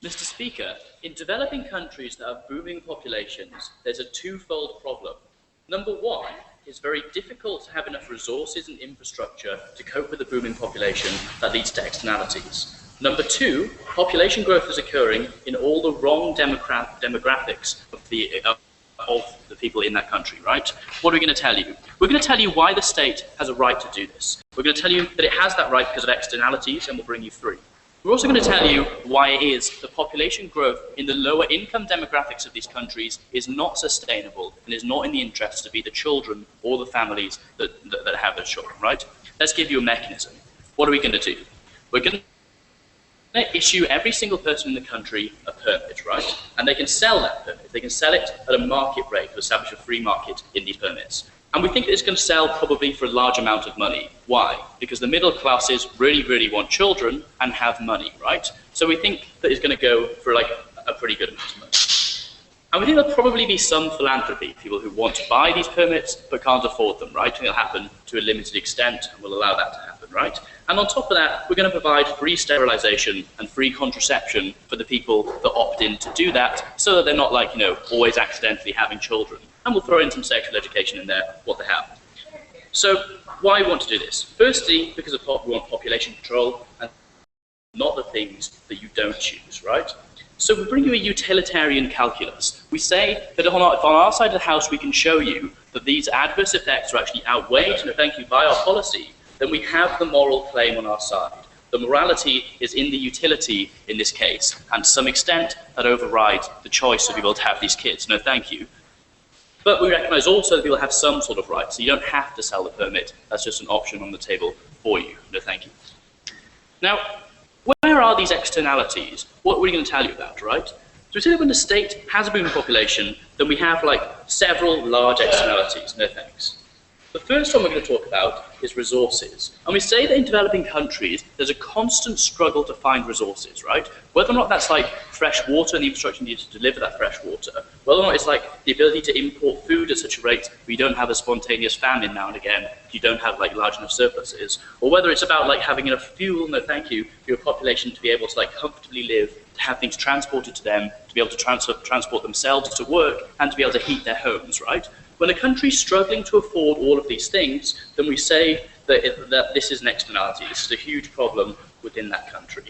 Mr. Speaker, in developing countries that have booming populations, there's a twofold problem. Number one, it's very difficult to have enough resources and infrastructure to cope with the booming population that leads to externalities. Number two, population growth is occurring in all the wrong demographics of the people in that country, right? What are we going to tell you? We're going to tell you why the state has a right to do this. We're going to tell you that it has that right because of externalities, and we'll bring you through. We're also going to tell you why it is that population growth in the lower income demographics of these countries is not sustainable and is not in the interest of either children or the families that have those children, right? Let's give you a mechanism. What are we going to do? We're going to issue every single person in the country a permit, right? And they can sell that permit. They can sell it at a market rate to establish a free market in these permits. And we think that it's going to sell probably for a large amount of money. Why? Because the middle classes really, really want children and have money, right? So we think that it's going to go for like a pretty good amount of money. And we think there'll probably be some philanthropy, people who want to buy these permits but can't afford them, right? And it'll happen to a limited extent, and we'll allow that to happen, right? And on top of that, we're going to provide free sterilization and free contraception for the people that opt in to do that, so that they're not like, always accidentally having children. And we'll throw in some sexual education in there, what they have. So why we want to do this? Firstly, because we want population control and not the things that you don't choose, right? So we bring you a utilitarian calculus. We say that on our side of the house, we can show you that these adverse effects are actually outweighed, and thank you, by our policy, then we have the moral claim on our side. The morality is in the utility in this case, and to some extent that overrides the choice of being able to have these kids. No, thank you. But we recognise also that people have some sort of right, so you don't have to sell the permit. That's just an option on the table for you. No, thank you. Now, where are these externalities? What are we going to tell you about, right? So we say that when the state has a booming population, then we have several large externalities. No thanks. The first one we're going to talk about is resources. And we say that in developing countries, there's a constant struggle to find resources, right? Whether or not that's fresh water and the infrastructure needed to deliver that fresh water, whether or not it's the ability to import food at such a rate where you don't have a spontaneous famine now and again, if you don't have large enough surpluses, or whether it's about having enough fuel, no thank you, for your population to be able to comfortably live, to have things transported to them, to be able to transport themselves to work, and to be able to heat their homes, right? When a country is struggling to afford all of these things, then we say that this is an externality. This is a huge problem within that country.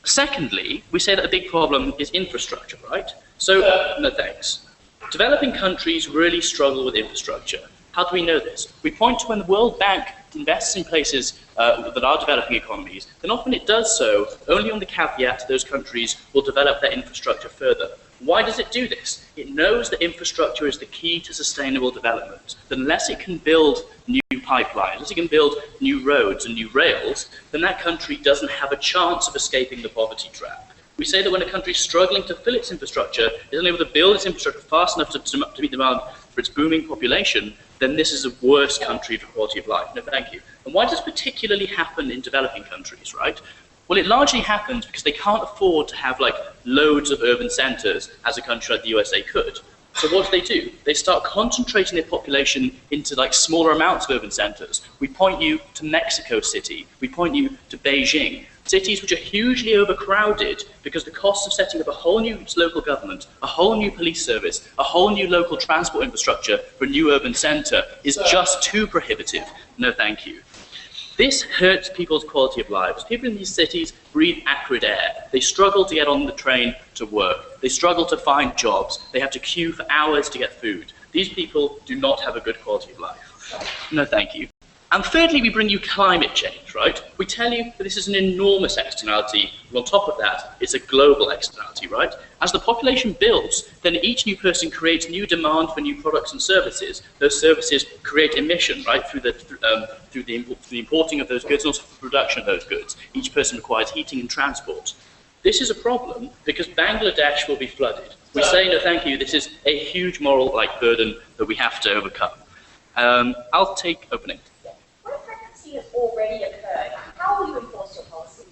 Secondly, we say that a big problem is infrastructure, right? So, no thanks. Developing countries really struggle with infrastructure. How do we know this? We point to when the World Bank invests in places that are developing economies, then often it does so only on the caveat that those countries will develop their infrastructure further. Why does it do this? It knows that infrastructure is the key to sustainable development. That unless it can build new pipelines, unless it can build new roads and new rails, then that country doesn't have a chance of escaping the poverty trap. We say that when a country is struggling to fill its infrastructure, isn't able to build its infrastructure fast enough to meet demand for its booming population, then this is a worse country for quality of life. No, thank you. And why does this particularly happen in developing countries, right? Well, it largely happens because they can't afford to have loads of urban centres as a country like the USA could. So what do? They start concentrating their population into smaller amounts of urban centres. We point you to Mexico City. We point you to Beijing. Cities which are hugely overcrowded because the cost of setting up a whole new local government, a whole new police service, a whole new local transport infrastructure for a new urban centre is just too prohibitive. No, thank you. This hurts people's quality of lives. People in these cities breathe acrid air. They struggle to get on the train to work. They struggle to find jobs. They have to queue for hours to get food. These people do not have a good quality of life. No, thank you. And thirdly, we bring you climate change, right? We tell you that this is an enormous externality, and on top of that, it's a global externality, right? As the population builds, then each new person creates new demand for new products and services. Those services create emission, right, through the importing of those goods and also the production of those goods. Each person requires heating and transport. This is a problem because Bangladesh will be flooded. We say, no, thank you, this is a huge moral burden that we have to overcome. I'll take opening. Has already occurred. How will you enforce your policy?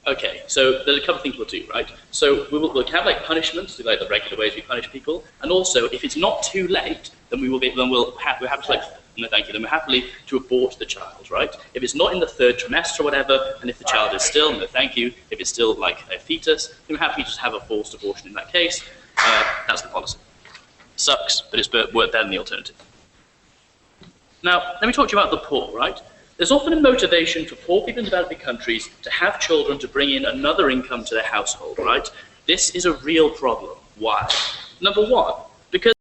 Okay, so there's a couple of things we'll do, right? So we'll have punishments, the regular ways we punish people, and also if it's not too late, then we'll have to No, thank you. Then we're happy to abort the child, right? If it's not in the 3rd trimester or whatever, and if the child is still, no, thank you. If it's still like a fetus, then we're happy to just have a forced abortion in that case. That's the policy. Sucks, but it's better than the alternative. Now, let me talk to you about the poor, right? There's often a motivation for poor people in developing countries to have children to bring in another income to their household, right? This is a real problem. Why? Number one, because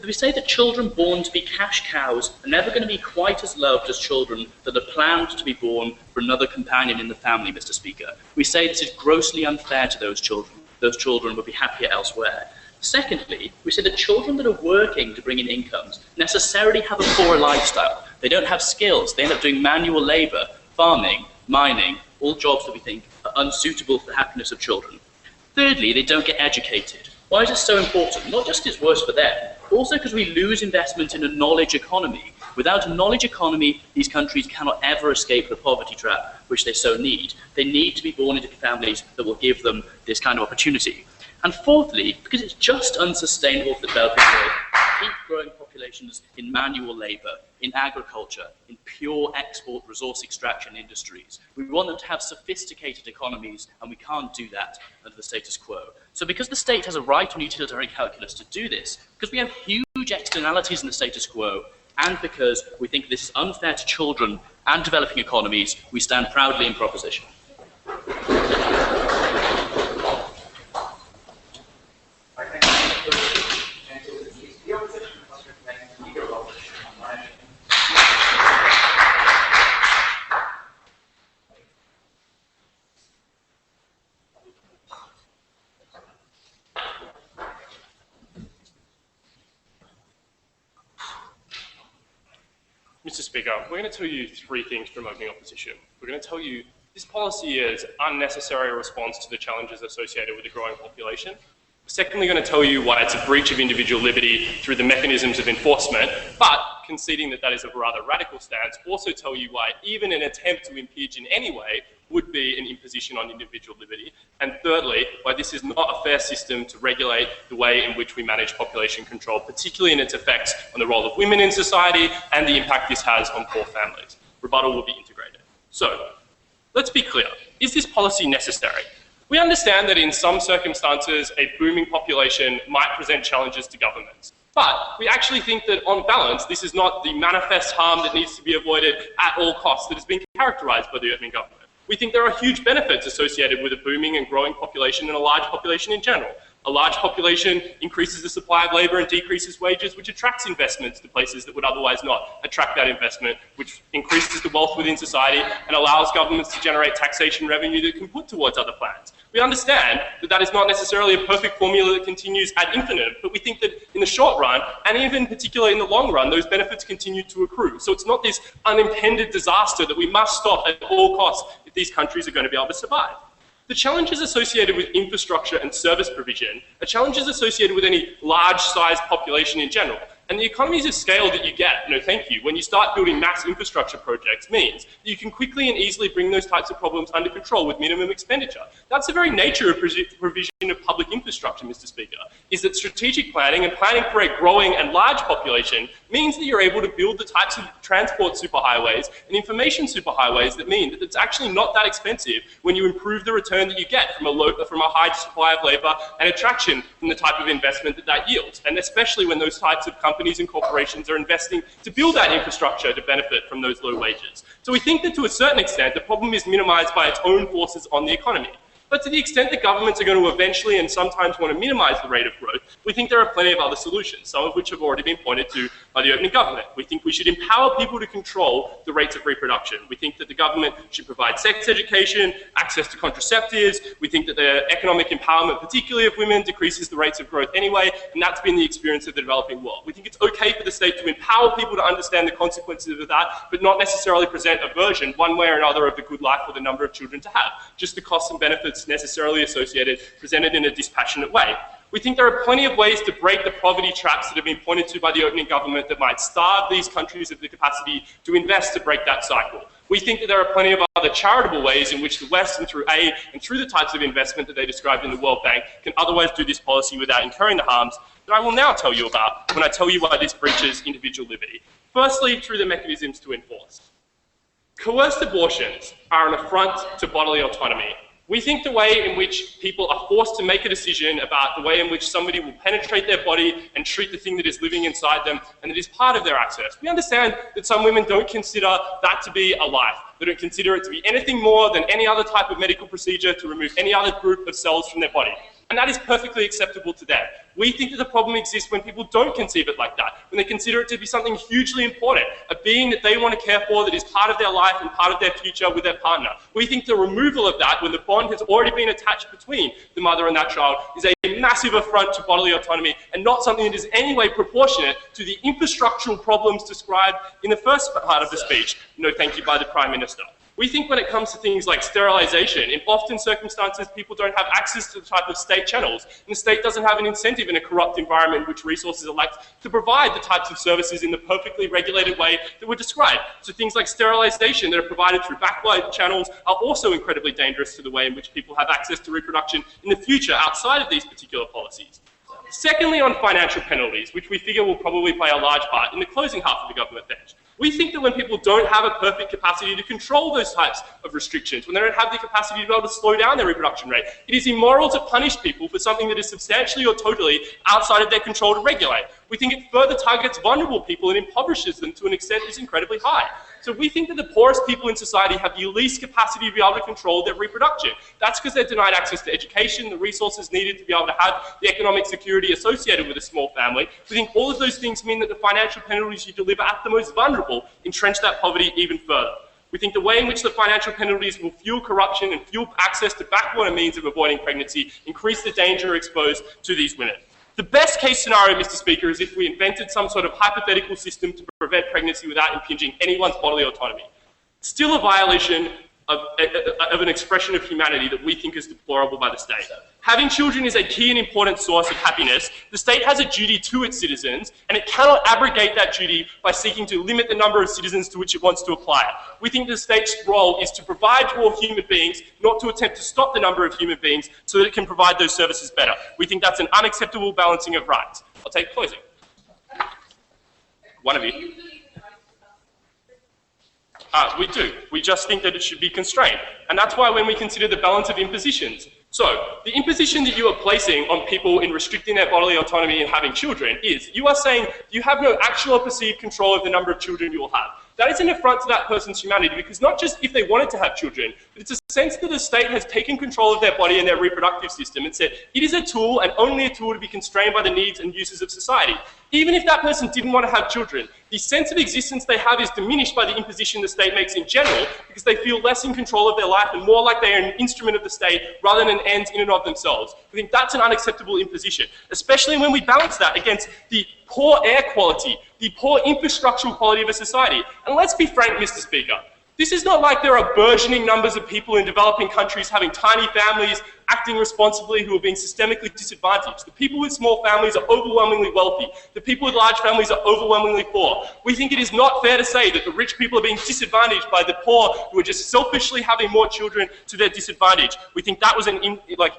we say that children born to be cash cows are never going to be quite as loved as children that are planned to be born for another companion in the family, Mr. Speaker. We say this is grossly unfair to those children. Those children would be happier elsewhere. Secondly, we say that children that are working to bring in incomes necessarily have a poorer lifestyle. They don't have skills. They end up doing manual labor, farming, mining, all jobs that we think are unsuitable for the happiness of children. Thirdly, they don't get educated. Why is this so important? Not just because it's worse for them, but also because we lose investment in a knowledge economy. Without a knowledge economy, these countries cannot ever escape the poverty trap, which they so need. They need to be born into families that will give them this kind of opportunity. And fourthly, because it's just unsustainable for the developing world to keep growing populations in manual labor, in agriculture, in pure export resource extraction industries. We want them to have sophisticated economies, and we can't do that under the status quo. So because the state has a right on utilitarian calculus to do this, because we have huge externalities in the status quo, and because we think this is unfair to children and developing economies, we stand proudly in proposition. Mr. Speaker, we're going to tell you 3 things from opening opposition. We're going to tell you this policy is unnecessary response to the challenges associated with the growing population. We're secondly going to tell you why it's a breach of individual liberty through the mechanisms of enforcement, but conceding that that is a rather radical stance, also tell you why even an attempt to impinge in any way would be an imposition on individual liberty. And thirdly, why this is not a fair system to regulate the way in which we manage population control, particularly in its effects on the role of women in society and the impact this has on poor families. Rebuttal will be integrated. So, let's be clear. Is this policy necessary? We understand that in some circumstances, a booming population might present challenges to governments. But we actually think that, on balance, this is not the manifest harm that needs to be avoided at all costs that has been characterised by the opening government. We think there are huge benefits associated with a booming and growing population and a large population in general. A large population increases the supply of labour and decreases wages, which attracts investments to places that would otherwise not attract that investment, which increases the wealth within society and allows governments to generate taxation revenue that can put towards other plans. We understand that that is not necessarily a perfect formula that continues ad infinitum, but we think that in the short run, and even particularly in the long run, those benefits continue to accrue. So it's not this unimpended disaster that we must stop at all costs if these countries are going to be able to survive. The challenges associated with infrastructure and service provision are challenges associated with any large-sized population in general. And the economies of scale that you get, no thank you, when you start building mass infrastructure projects means that you can quickly and easily bring those types of problems under control with minimum expenditure. That's the very nature of provision of public infrastructure, Mr. Speaker, is that strategic planning and planning for a growing and large population means that you're able to build the types of transport superhighways and information superhighways that mean that it's actually not that expensive when you improve the return that you get from a high supply of labour and attraction from the type of investment that that yields, and especially when those types of companies and corporations are investing to build that infrastructure to benefit from those low wages. So we think that to a certain extent, the problem is minimised by its own forces on the economy. But to the extent that governments are going to eventually and sometimes want to minimise the rate of growth, we think there are plenty of other solutions, some of which have already been pointed to by the opening government. We think we should empower people to control the rates of reproduction. We think that the government should provide sex education, access to contraceptives. We think that the economic empowerment, particularly of women, decreases the rates of growth anyway, and that's been the experience of the developing world. We think it's okay for the state to empower people to understand the consequences of that, but not necessarily present a version, one way or another, of the good life or the number of children to have. Just the costs and benefits necessarily associated, presented in a dispassionate way. We think there are plenty of ways to break the poverty traps that have been pointed to by the opening government that might starve these countries of the capacity to invest to break that cycle. We think that there are plenty of other charitable ways in which the West, and through aid and through the types of investment that they described in the World Bank, can otherwise do this policy without incurring the harms that I will now tell you about when I tell you why this breaches individual liberty. Firstly, through the mechanisms to enforce. Coerced abortions are an affront to bodily autonomy. We think the way in which people are forced to make a decision about the way in which somebody will penetrate their body and treat the thing that is living inside them, and that is part of their access. We understand that some women don't consider that to be a life. They don't consider it to be anything more than any other type of medical procedure to remove any other group of cells from their body. And that is perfectly acceptable to them. We think that the problem exists when people don't conceive it like that, when they consider it to be something hugely important, a being that they want to care for that is part of their life and part of their future with their partner. We think the removal of that, when the bond has already been attached between the mother and that child, is a massive affront to bodily autonomy and not something that is in any way proportionate to the infrastructural problems described in the first part of the speech. No thank you by the Prime Minister. We think when it comes to things like sterilisation, in often circumstances people don't have access to the type of state channels, and the state doesn't have an incentive in a corrupt environment in which resources are lacked to provide the types of services in the perfectly regulated way that were described. So things like sterilisation that are provided through backward channels are also incredibly dangerous to the way in which people have access to reproduction in the future outside of these particular policies. Secondly, on financial penalties, which we figure will probably play a large part in the closing half of the government bench. We think that when people don't have a perfect capacity to control those types of restrictions, when they don't have the capacity to be able to slow down their reproduction rate, it is immoral to punish people for something that is substantially or totally outside of their control to regulate. We think it further targets vulnerable people and impoverishes them to an extent that is incredibly high. So we think that the poorest people in society have the least capacity to be able to control their reproduction. That's because they're denied access to education, the resources needed to be able to have the economic security associated with a small family. We think all of those things mean that the financial penalties you deliver at the most vulnerable entrench that poverty even further. We think the way in which the financial penalties will fuel corruption and fuel access to backwater means of avoiding pregnancy, increase the danger exposed to these women. The best case scenario, Mr. Speaker, is if we invented some sort of hypothetical system to prevent pregnancy without impinging anyone's bodily autonomy. Still a violation of an expression of humanity that we think is deplorable by the state. Having children is a key and important source of happiness. The state has a duty to its citizens, and it cannot abrogate that duty by seeking to limit the number of citizens to which it wants to apply it. We think the state's role is to provide to all human beings, not to attempt to stop the number of human beings so that it can provide those services better. We think that's an unacceptable balancing of rights. I'll take closing. One of you. We do. We just think that it should be constrained. And that's why when we consider the balance of impositions, so the imposition that you are placing on people in restricting their bodily autonomy and having children is, you are saying you have no actual or perceived control of the number of children you will have. That is an affront to that person's humanity, because not just if they wanted to have children, but it's a sense that the state has taken control of their body and their reproductive system and said it is a tool and only a tool to be constrained by the needs and uses of society. Even if that person didn't want to have children, the sense of existence they have is diminished by the imposition the state makes in general, because they feel less in control of their life and more like they are an instrument of the state rather than an end in and of themselves. We think that's an unacceptable imposition, especially when we balance that against the poor air quality, the poor infrastructural quality of a society. And let's be frank, Mr. Speaker, this is not like there are burgeoning numbers of people in developing countries having tiny families, acting responsibly, who are being systemically disadvantaged. The people with small families are overwhelmingly wealthy. The people with large families are overwhelmingly poor. We think it is not fair to say that the rich people are being disadvantaged by the poor who are just selfishly having more children to their disadvantage. We think that was an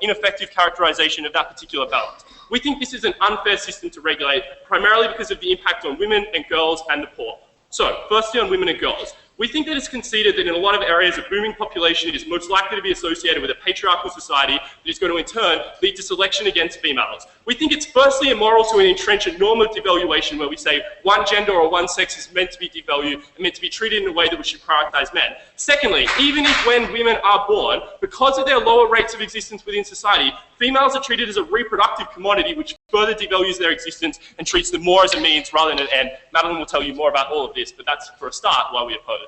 ineffective characterization of that particular balance. We think this is an unfair system to regulate, primarily because of the impact on women and girls and the poor. So, firstly on women and girls. We think that it's conceded that in a lot of areas of booming population, it is most likely to be associated with a patriarchal society that is going to in turn lead to selection against females. We think it's firstly immoral to entrench a norm of devaluation where we say one gender or one sex is meant to be devalued and meant to be treated in a way that we should prioritize men. Secondly, even if when women are born, because of their lower rates of existence within society, females are treated as a reproductive commodity which further devalues their existence and treats them more as a means rather than an end. Madeline will tell you more about all of this, but that's for a start why we oppose.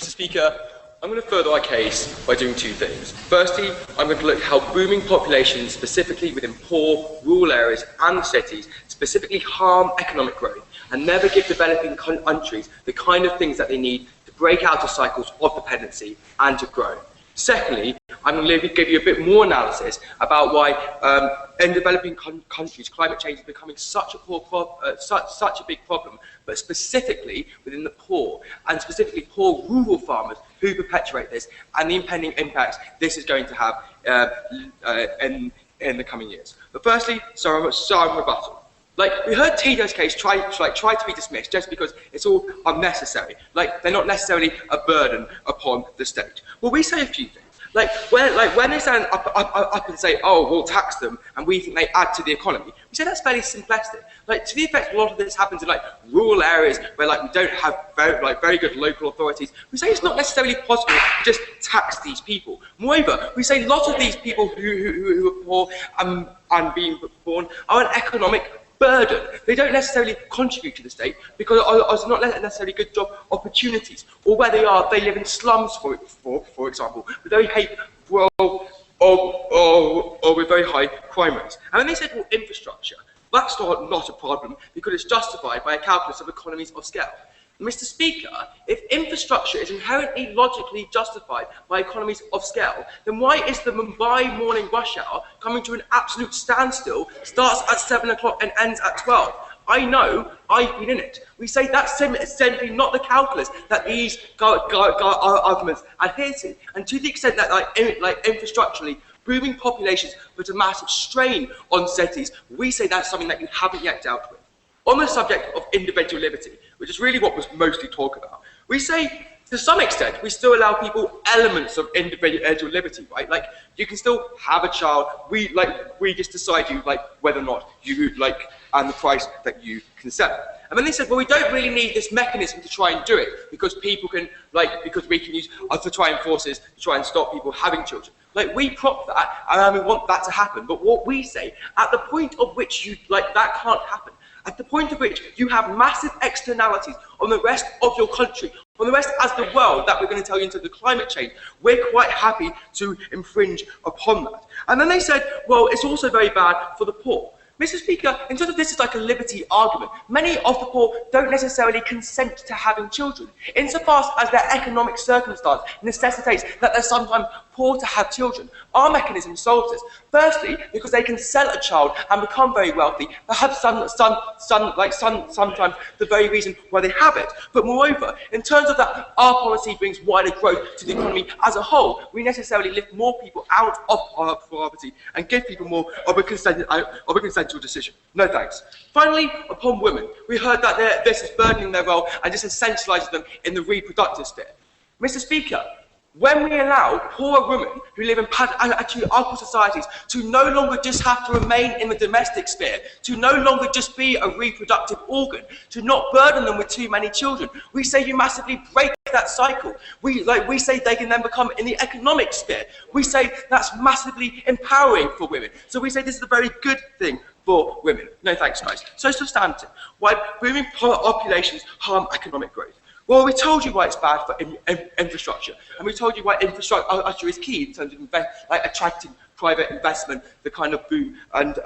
Mr. Speaker, I'm going to further our case by doing two things. Firstly, I'm going to look at how booming populations, specifically within poor rural areas and cities, specifically harm economic growth and never give developing countries the kind of things that they need to break out of cycles of dependency and to grow. Secondly, I'm going to give you a bit more analysis about why in developing countries climate change is becoming such a big problem, but specifically within the poor, and specifically poor rural farmers who perpetuate this, and the impending impacts this is going to have in the coming years. But firstly, Roberto. Like, we heard Tito's case try to be dismissed just because it's all unnecessary. Like, they're not necessarily a burden upon the state. Well, we say a few things. Like when they stand up and say, oh, we'll tax them, and we think they add to the economy, we say that's fairly simplistic. Like, to the effect a lot of this happens in like rural areas where like we don't have very good local authorities. We say it's not necessarily possible to just tax these people. Moreover, we say lots of these people who are poor and being born are an economic burden. They don't necessarily contribute to the state because it's not necessarily good job opportunities, or where they live in slums, for example, with very high, or with very high crime rates. And then they said, well, infrastructure, that's not a problem because it's justified by a calculus of economies of scale. Mr. Speaker, if infrastructure is inherently logically justified by economies of scale, then why is the Mumbai morning rush hour coming to an absolute standstill, starts at 7 o'clock and ends at 12? I know, I've been in it. We say that's simply not the calculus that these arguments adhere to. And to the extent that like infrastructurally, booming populations put a massive strain on cities, we say that's something that you haven't yet dealt with. On the subject of individual liberty, which is really what was mostly talked about, we say, to some extent, we still allow people elements of individual liberty, right? Like, you can still have a child, we just decide whether or not you and the price that you can sell. And then they said, well, we don't really need this mechanism to try and do it because people can, because we can use other trying forces to try and stop people having children. Like, we prop that, and we want that to happen. But what we say, at the point of which that can't happen, at the point of which you have massive externalities on the rest of your country, on the rest as the world that we're going to tell you in terms of climate change, we're quite happy to infringe upon that. And then they said, well, it's also very bad for the poor. Mr. Speaker, in terms of this is like a liberty argument, many of the poor don't necessarily consent to having children, insofar as their economic circumstance necessitates that they're sometimes poor to have children. Our mechanism solves this. Firstly, because they can sell a child and become very wealthy, perhaps sometimes the very reason why they have it. But moreover, in terms of that, our policy brings wider growth to the economy as a whole. We necessarily lift more people out of poverty and give people more of a consensual decision. No thanks. Finally, upon women, we heard that this is burdening their role and just essentialises them in the reproductive sphere. Mr. Speaker, when we allow poor women who live in patriarchal societies to no longer just have to remain in the domestic sphere, to no longer just be a reproductive organ, to not burden them with too many children, we say you massively break that cycle. We say they can then become in the economic sphere. We say that's massively empowering for women. So we say this is a very good thing for women. No thanks, guys. So substantive. Why booming populations harm economic growth? Well, we told you why it's bad for infrastructure, and we told you why infrastructure is key in terms of attracting private investment, the kind of boom and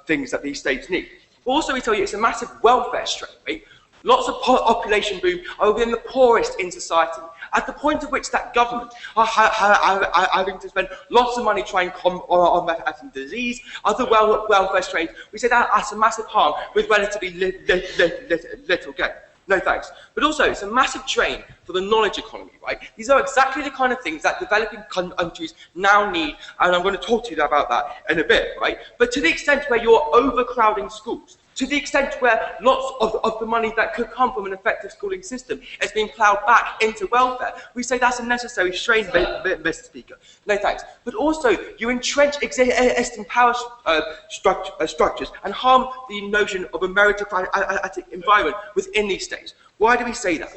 things that these states need. Also, we tell you it's a massive welfare strain, right? Lots of population boom are within the poorest in society, at the point at which that government are having to spend lots of money trying to combat disease, other welfare strains. We say that's a massive harm with relatively little gain. No thanks. But also, it's a massive drain for the knowledge economy, right? These are exactly the kind of things that developing countries now need, and I'm going to talk to you about that in a bit, right? But to the extent where you're overcrowding schools, to the extent where lots of the money that could come from an effective schooling system is being ploughed back into welfare, we say that's a necessary strain, Mr. Speaker. No thanks. But also, you entrench existing power structures and harm the notion of a meritocratic environment within these states. Why do we say that?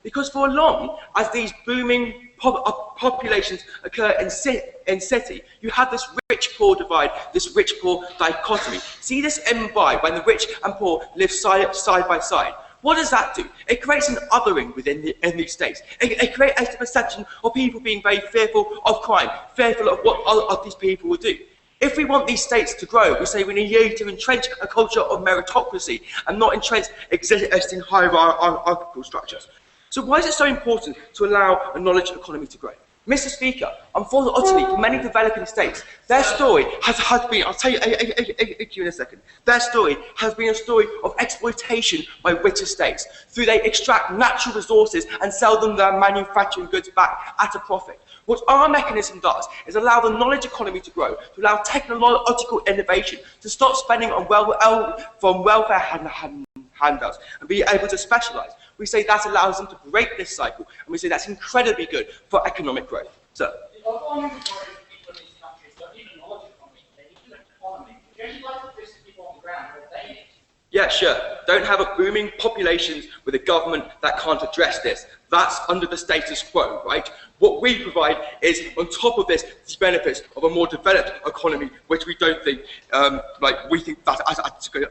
Because for long as these booming populations occur in city, you have this rich-poor divide, this rich-poor dichotomy. See this in Mumbai, when the rich and poor live side by side. What does that do? It creates an othering in these states. It creates a perception of people being very fearful of crime, fearful of what these people will do. If we want these states to grow, we say we need to entrench a culture of meritocracy and not entrench existing hierarchical structures. So why is it so important to allow a knowledge economy to grow? Mr. Speaker, unfortunately, for many developing states, their story has been, I'll tell you in a second, their story has been a story of exploitation by richer states, through they extract natural resources and sell them their manufacturing goods back at a profit. What our mechanism does is allow the knowledge economy to grow, to allow technological innovation, to stop spending on welfare handouts and be able to specialise. We say that allows them to break this cycle, and we say that's incredibly good for economic growth. So, the overwhelming majority of people in these countries don't need a knowledge economy, they need an economy. Would you like to put the people on the ground what they need? yeah, sure. Don't have a booming populations with a government that can't address this. That's under the status quo, right? What we provide is, on top of this, the benefits of a more developed economy, which we don't think, we think that's good.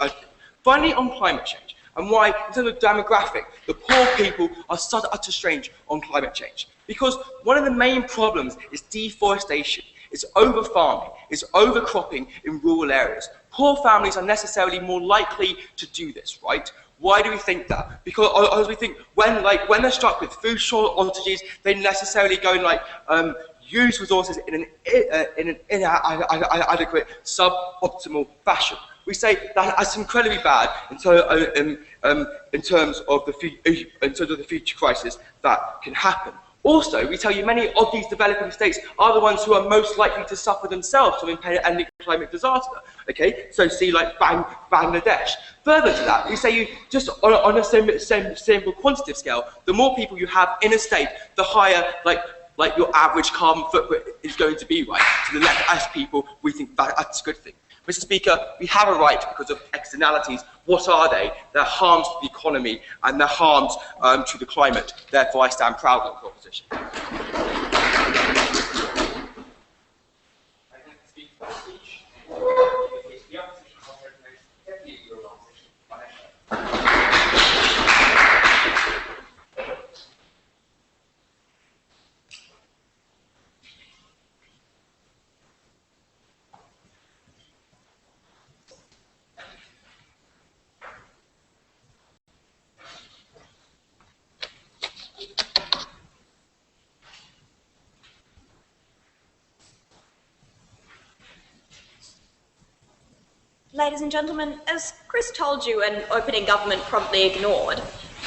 Finally, on climate change, and why, in terms of demographic, the poor people are such utter strange on climate change. Because one of the main problems is deforestation, it's over-farming, it's overcropping in rural areas. Poor families are necessarily more likely to do this, right? Why do we think that? Because we think when they're struck with food shortages, they necessarily go and use resources in an inadequate, suboptimal fashion. We say that that's incredibly bad in terms of the future crisis that can happen. Also, we tell you many of these developing states are the ones who are most likely to suffer themselves from impending climate disaster. Okay, so see like Bangladesh. Further to that, we say you just on a simple quantitative scale, the more people you have in a state, the higher like your average carbon footprint is going to be, right? To the less people, we think that's a good thing. Mr. Speaker, we have a right because of externalities. What are they? They're harms to the economy and they're harms to the climate. Therefore, I stand proud of the proposition. Ladies and gentlemen, as Chris told you and opening government promptly ignored,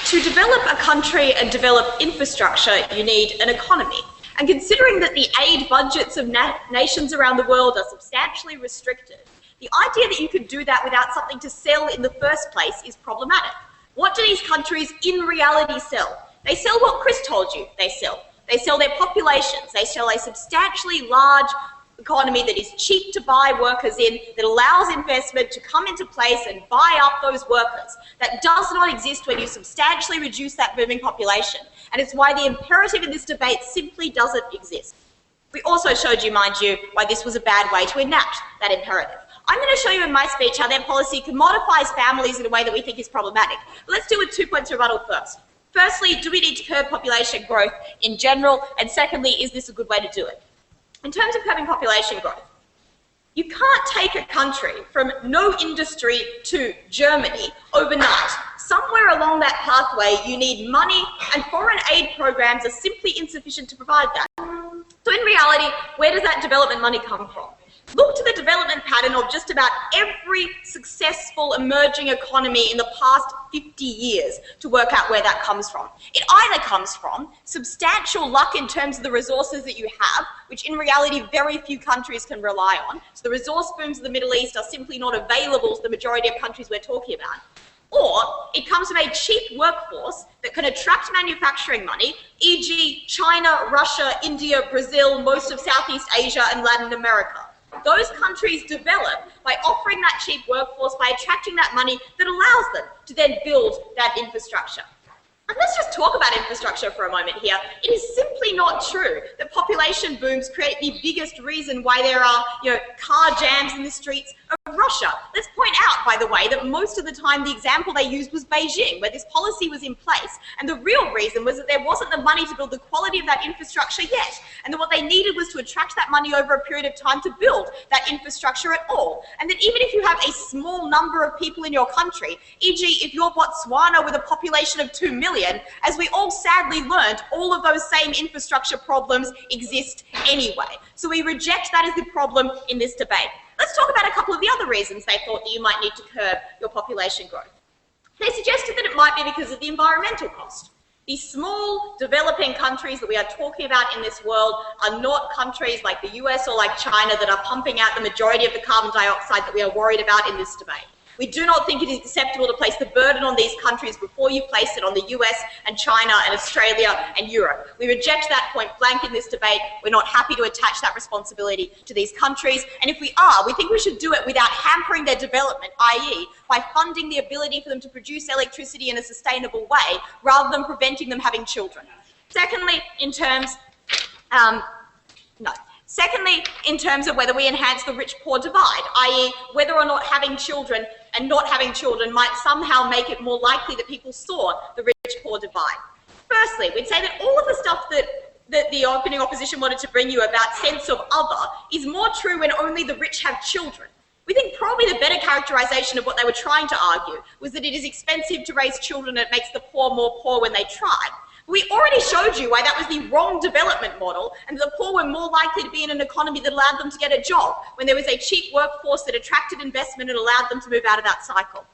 to develop a country and develop infrastructure, you need an economy. And considering that the aid budgets of nations around the world are substantially restricted, the idea that you could do that without something to sell in the first place is problematic. What do these countries in reality sell? They sell what Chris told you they sell. They sell their populations. They sell a substantially large economy that is cheap to buy workers in, that allows investment to come into place and buy up those workers. That does not exist when you substantially reduce that booming population. And it's why the imperative in this debate simply doesn't exist. We also showed you, mind you, why this was a bad way to enact that imperative. I'm going to show you in my speech how their policy commodifies families in a way that we think is problematic. But let's do a 2 points rebuttal first. Firstly, do we need to curb population growth in general? And secondly, is this a good way to do it? In terms of curbing population growth, you can't take a country from no industry to Germany overnight. Somewhere along that pathway, you need money, and foreign aid programs are simply insufficient to provide that. So in reality, where does that development money come from? Look to the development pattern of just about every successful emerging economy in the past 50 years to work out where that comes from. It either comes from substantial luck in terms of the resources that you have, which in reality very few countries can rely on. So the resource booms of the Middle East are simply not available to the majority of countries we're talking about. Or it comes from a cheap workforce that can attract manufacturing money, e.g. China, Russia, India, Brazil, most of Southeast Asia and Latin America. Those countries develop by offering that cheap workforce, by attracting that money that allows them to then build that infrastructure. And let's just talk about infrastructure for a moment here. It is simply not true that population booms create the biggest reason why there are, car jams in the streets, of Russia. Let's point out, by the way, that most of the time the example they used was Beijing, where this policy was in place, and the real reason was that there wasn't the money to build the quality of that infrastructure yet, and that what they needed was to attract that money over a period of time to build that infrastructure at all. And that even if you have a small number of people in your country, e.g. if you're Botswana with a population of 2 million, as we all sadly learned, all of those same infrastructure problems exist anyway. So we reject that as the problem in this debate. Let's talk about a couple of the other reasons they thought that you might need to curb your population growth. They suggested that it might be because of the environmental cost. These small developing countries that we are talking about in this world are not countries like the US or like China that are pumping out the majority of the carbon dioxide that we are worried about in this debate. We do not think it is acceptable to place the burden on these countries before you place it on the US and China and Australia and Europe. We reject that point blank in this debate. We're not happy to attach that responsibility to these countries. And if we are, we think we should do it without hampering their development, i.e. by funding the ability for them to produce electricity in a sustainable way rather than preventing them having children. Secondly, in terms of whether we enhance the rich-poor divide, i.e. whether or not having children and not having children might somehow make it more likely that people saw the rich-poor divide. Firstly, we'd say that all of the stuff that the opening opposition wanted to bring you about sense of other is more true when only the rich have children. We think probably the better characterization of what they were trying to argue was that it is expensive to raise children and it makes the poor more poor when they try. We already showed you why that was the wrong development model, and the poor were more likely to be in an economy that allowed them to get a job, when there was a cheap workforce that attracted investment and allowed them to move out of that cycle.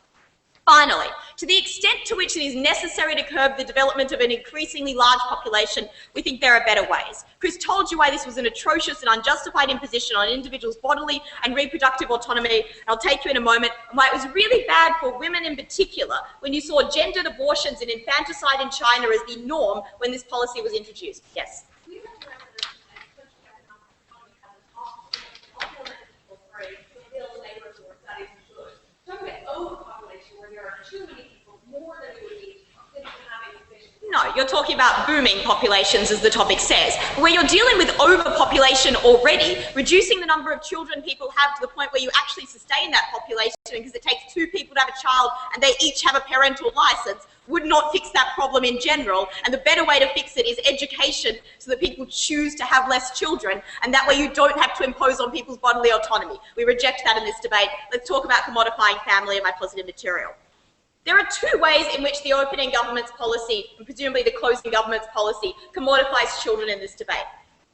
Finally, to the extent to which it is necessary to curb the development of an increasingly large population, we think there are better ways. Chris told you why this was an atrocious and unjustified imposition on individuals' bodily and reproductive autonomy, and I'll take you in a moment, and why it was really bad for women in particular when you saw gendered abortions and infanticide in China as the norm when this policy was introduced. Yes? No, you're talking about booming populations, as the topic says. Where you're dealing with overpopulation already, reducing the number of children people have to the point where you actually sustain that population because it takes 2 people to have a child and they each have a parental license, would not fix that problem in general. And the better way to fix it is education so that people choose to have less children, and that way you don't have to impose on people's bodily autonomy. We reject that in this debate. Let's talk about commodifying family in my positive material. There are 2 ways in which the opening government's policy, and presumably the closing government's policy, commodifies children in this debate.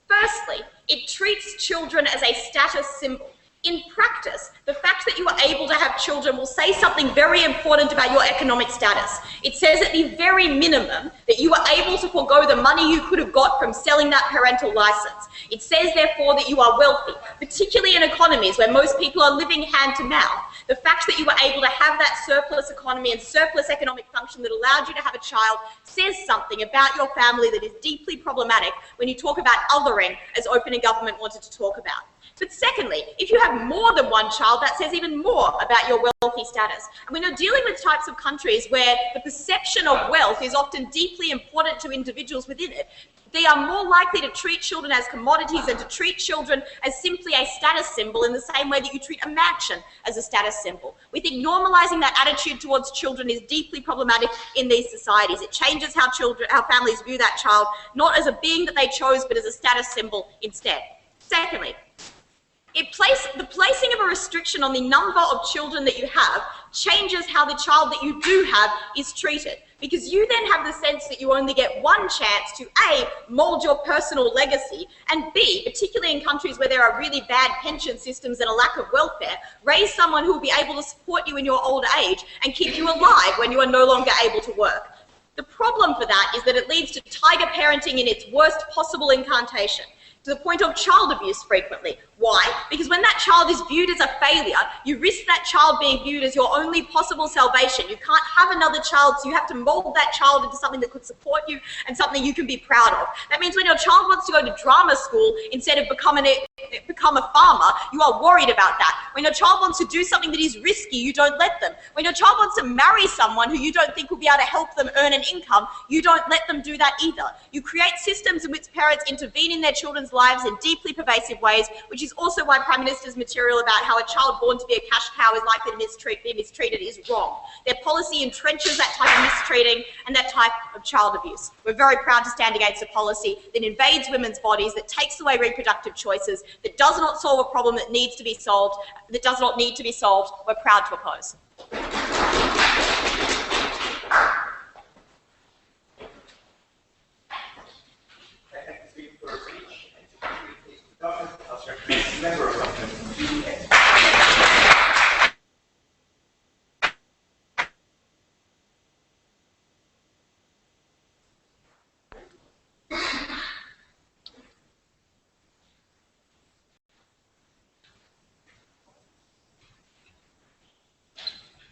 Firstly, it treats children as a status symbol. In practice, the fact that you are able to have children will say something very important about your economic status. It says at the very minimum that you are able to forego the money you could have got from selling that parental license. It says, therefore, that you are wealthy, particularly in economies where most people are living hand to mouth. The fact that you were able to have that surplus economy and surplus economic function that allowed you to have a child says something about your family that is deeply problematic when you talk about othering, as opening government wanted to talk about. But secondly, if you have more than one child, that says even more about your wealthy status. And when you're dealing with types of countries where the perception of wealth is often deeply important to individuals within it, they are more likely to treat children as commodities and to treat children as simply a status symbol in the same way that you treat a mansion as a status symbol. We think normalizing that attitude towards children is deeply problematic in these societies. It changes how families view that child, not as a being that they chose, but as a status symbol instead. Secondly, the placing of a restriction on the number of children that you have changes how the child that you do have is treated, because you then have the sense that you only get one chance to A, mold your personal legacy, and B, particularly in countries where there are really bad pension systems and a lack of welfare, raise someone who will be able to support you in your old age and keep you alive when you are no longer able to work. The problem for that is that it leads to tiger parenting in its worst possible incarnation, to the point of child abuse frequently. Why? Because when that child is viewed as a failure, you risk that child being viewed as your only possible salvation. You can't have another child, so you have to mold that child into something that could support you and something you can be proud of. That means when your child wants to go to drama school instead of become a farmer, you are worried about that. When your child wants to do something that is risky, you don't let them. When your child wants to marry someone who you don't think will be able to help them earn an income, you don't let them do that either. You create systems in which parents intervene in their children's lives in deeply pervasive ways, which is is also why Prime Minister's material about how a child born to be a cash cow is likely to be mistreated is wrong. Their policy entrenches that type of mistreating and that type of child abuse. We're very proud to stand against a policy that invades women's bodies, that takes away reproductive choices, that does not solve a problem that needs to be solved, that does not need to be solved. We're proud to oppose.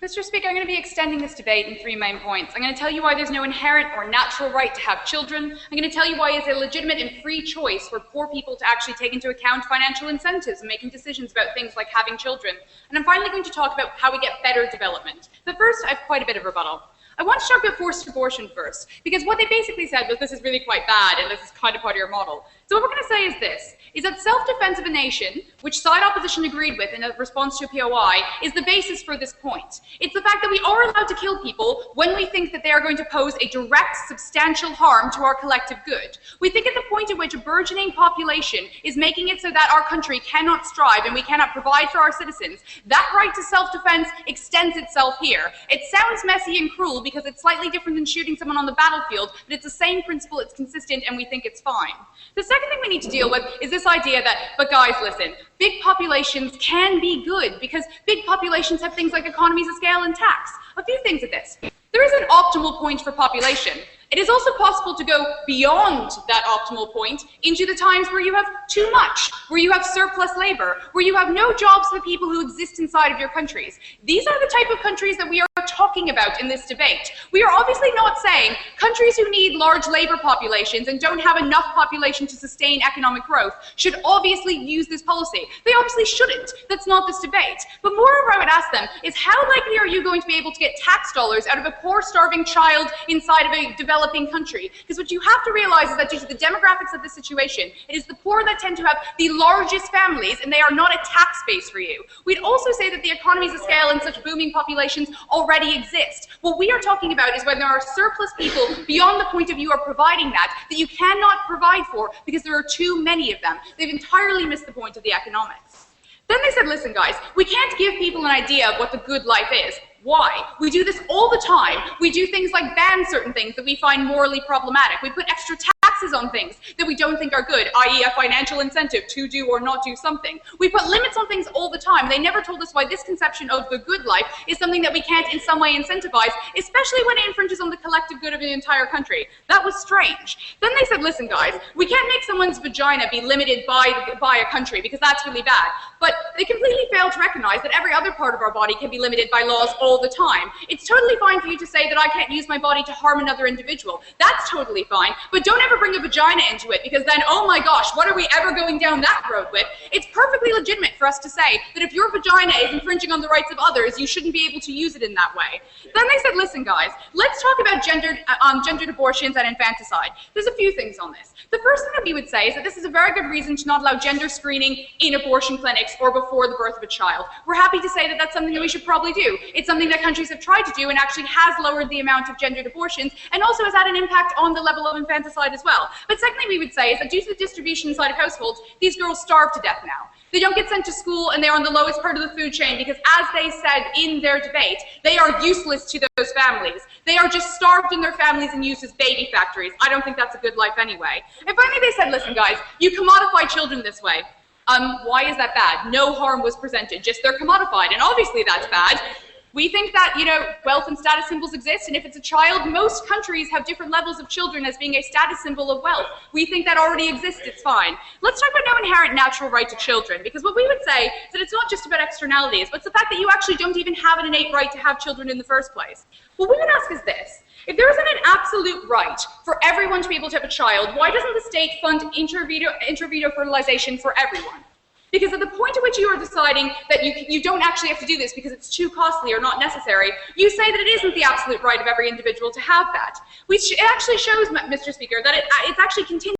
Mr. Speaker, I'm going to be extending this debate in 3 main points. I'm going to tell you why there's no inherent or natural right to have children. I'm going to tell you why it's a legitimate and free choice for poor people to actually take into account financial incentives in making decisions about things like having children. And I'm finally going to talk about how we get better development. But first, I have quite a bit of rebuttal. I want to talk about forced abortion first, because what they basically said was this is really quite bad and this is kind of part of your model. So what we're going to say is this, is that self-defense of a nation, which side opposition agreed with in a response to a POI, is the basis for this point. It's the fact that we are allowed to kill people when we think that they are going to pose a direct, substantial harm to our collective good. We think at the point at which a burgeoning population is making it so that our country cannot strive and we cannot provide for our citizens, that right to self-defense extends itself here. It sounds messy and cruel because it's slightly different than shooting someone on the battlefield, but it's the same principle, it's consistent, and we think it's fine. The second thing we need to deal with is this idea that, but guys, listen, big populations can be good because big populations have things like economies of scale and tax. A few things of this. There is an optimal point for population. It is also possible to go beyond that optimal point into the times where you have too much, where you have surplus labor, where you have no jobs for the people who exist inside of your countries. These are the type of countries that we are talking about in this debate. We are obviously not saying countries who need large labor populations and don't have enough population to sustain economic growth should obviously use this policy. They obviously shouldn't. That's not this debate. But moreover, I would ask them is how likely are you going to be able to get tax dollars out of a poor, starving child inside of a developing country? Because what you have to realize is that due to the demographics of this situation, it is the poor that tend to have the largest families, and they are not a tax base for you. We'd also say that the economies of scale in such booming populations already exist. What we are talking about is when there are surplus people beyond the point of view of providing that you cannot provide for because there are too many of them. They've entirely missed the point of the economics. Then they said, listen guys, we can't give people an idea of what the good life is. Why? We do this all the time. We do things like ban certain things that we find morally problematic. We put extra taxes on things that we don't think are good, i.e. a financial incentive to do or not do something. We put limits on things all the time. They never told us why this conception of the good life is something that we can't in some way incentivize, especially when it infringes on the collective good of the entire country. That was strange. Then they said, listen guys, we can't make someone's vagina be limited by a country because that's really bad. But they completely failed to recognize that every other part of our body can be limited by laws all the time. It's totally fine for you to say that I can't use my body to harm another individual. That's totally fine, but don't ever bring a vagina into it because then, oh my gosh, what are we ever going down that road with? It's perfectly legitimate for us to say that if your vagina is infringing on the rights of others, you shouldn't be able to use it in that way. Then they said, listen guys, let's talk about gendered abortions and infanticide. There's a few things on this. The first thing that we would say is that this is a very good reason to not allow gender screening in abortion clinics or before the birth of a child. We're happy to say that that's something that we should probably do. It's something that countries have tried to do and actually has lowered the amount of gendered abortions and also has had an impact on the level of infanticide as well. But secondly, we would say is that due to the distribution inside of households, these girls starve to death now. They don't get sent to school and they're on the lowest part of the food chain because, as they said in their debate, they are useless to those families. They are just starved in their families and used as baby factories. I don't think that's a good life anyway. And finally they said, listen guys, you commodify children this way. Why is that bad? No harm was presented, just they're commodified, and obviously that's bad. We think that, wealth and status symbols exist, and if it's a child, most countries have different levels of children as being a status symbol of wealth. We think that already exists, it's fine. Let's talk about no inherent natural right to children, because what we would say is that it's not just about externalities, but it's the fact that you actually don't even have an innate right to have children in the first place. What we would ask is this. If there isn't an absolute right for everyone to be able to have a child, why doesn't the state fund intra-vitro fertilization for everyone? Because at the point at which you are deciding that you don't actually have to do this because it's too costly or not necessary, you say that it isn't the absolute right of every individual to have that. Which it actually shows, Mr. Speaker, that it's actually contingent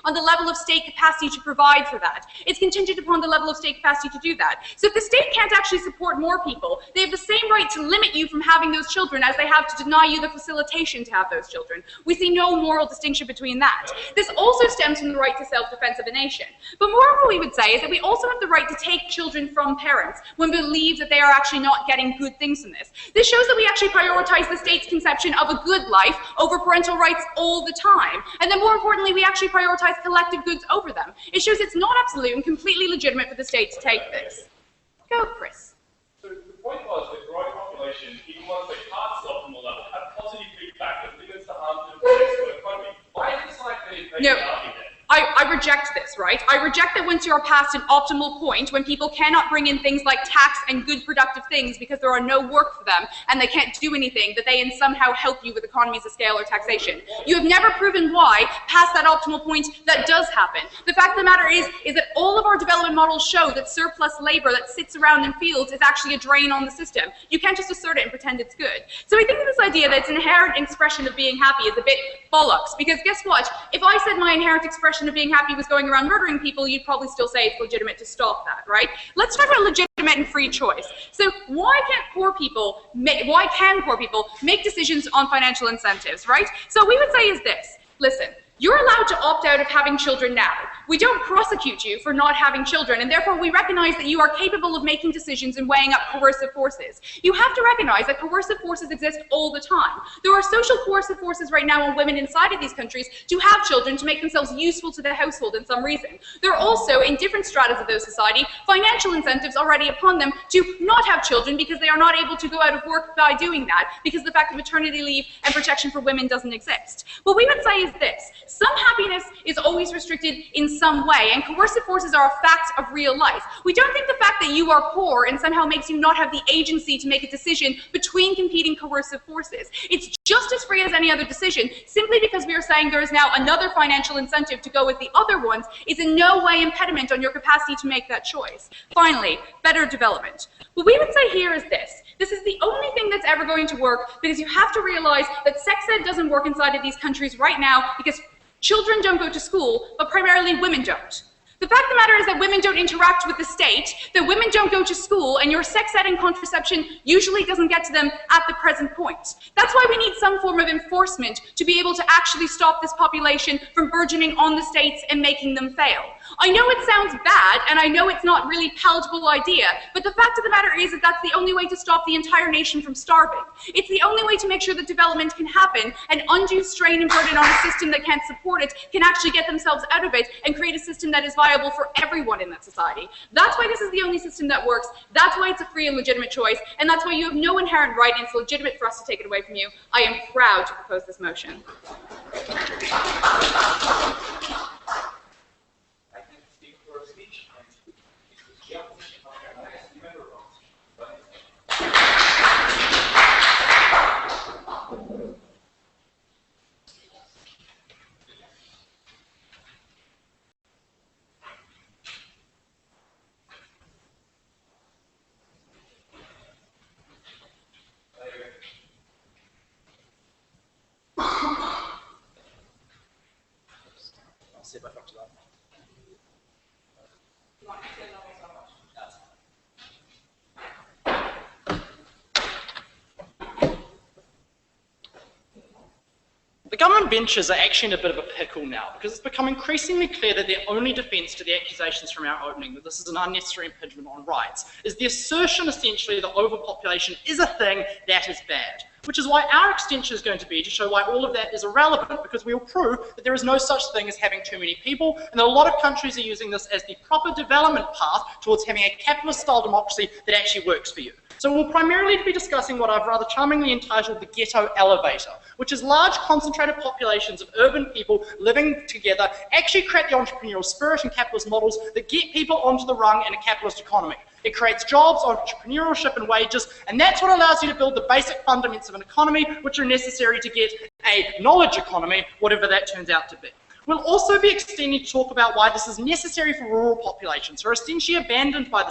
on the level of state capacity to provide for that. It's contingent upon the level of state capacity to do that. So if the state can't actually support more people, they have the same right to limit you from having those children as they have to deny you the facilitation to have those children. We see no moral distinction between that. This also stems from the right to self-defense of a nation. But moreover, we would say is that we also have the right to take children from parents when we believe that they are actually not getting good things from this. This shows that we actually prioritize the state's conception of a good life over parental rights all the time. And then more importantly, we actually prioritize collective goods over them. It shows it's not absolute and completely legitimate for the state to take this. Go, Chris. So the point was that growing population, even once they pass the optimal level, have positive feedback that limits the harm to the economy. Why is this like the argument? I reject this, right? I reject that once you're past an optimal point, when people cannot bring in things like tax and good productive things because there are no work for them and they can't do anything, that they somehow help you with economies of scale or taxation. You have never proven why, past that optimal point, that does happen. The fact of the matter is that all of our development models show that surplus labor that sits around in fields is actually a drain on the system. You can't just assert it and pretend it's good. So I think that this idea that it's an inherent expression of being happy is a bit bollocks, because guess what? If I said my inherent expression of being happy was going around murdering people, you'd probably still say it's legitimate to stop that, right? Let's talk about legitimate and free choice. So why can poor people make decisions on financial incentives, right? So we would say is this: listen, you're allowed to opt out of having children now. We don't prosecute you for not having children, and therefore we recognize that you are capable of making decisions and weighing up coercive forces. You have to recognize that coercive forces exist all the time. There are social coercive forces right now on women inside of these countries to have children, to make themselves useful to the household in some reason. There are also, in different stratas of those society, financial incentives already upon them to not have children because they are not able to go out of work by doing that, because the fact that maternity leave and protection for women doesn't exist. What we would say is this: some happiness is always restricted in some way, and coercive forces are a fact of real life. We don't think the fact that you are poor and somehow makes you not have the agency to make a decision between competing coercive forces. It's just as free as any other decision. Simply because we are saying there is now another financial incentive to go with the other ones is in no way impediment on your capacity to make that choice. Finally, better development. What we would say here is this: this is the only thing that's ever going to work, because you have to realize that sex ed doesn't work inside of these countries right now because children don't go to school, but primarily women don't. The fact of the matter is that women don't interact with the state, that women don't go to school, and your sex ed and contraception usually doesn't get to them at the present point. That's why we need some form of enforcement to be able to actually stop this population from burgeoning on the states and making them fail. I know it sounds bad, and I know it's not really palatable idea, but the fact of the matter is that that's the only way to stop the entire nation from starving. It's the only way to make sure that development can happen, and undue strain and burden on a system that can't support it can actually get themselves out of it and create a system that is viable for everyone in that society. That's why this is the only system that works. That's why it's a free and legitimate choice, and that's why you have no inherent right, and it's legitimate for us to take it away from you. I am proud to propose this motion. See if I got to that. The government benches are actually in a bit of a pickle now, because it's become increasingly clear that their only defence to the accusations from our opening that this is an unnecessary impingement on rights is the assertion essentially that overpopulation is a thing that is bad. Which is why our extension is going to be to show why all of that is irrelevant, because we will prove that there is no such thing as having too many people, and that a lot of countries are using this as the proper development path towards having a capitalist-style democracy that actually works for you. So we'll primarily be discussing what I've rather charmingly entitled the ghetto elevator, which is large concentrated populations of urban people living together actually create the entrepreneurial spirit and capitalist models that get people onto the rung in a capitalist economy. It creates jobs, entrepreneurship, and wages, and that's what allows you to build the basic fundamentals of an economy which are necessary to get a knowledge economy, whatever that turns out to be. We'll also be extending to talk about why this is necessary for rural populations who are essentially abandoned by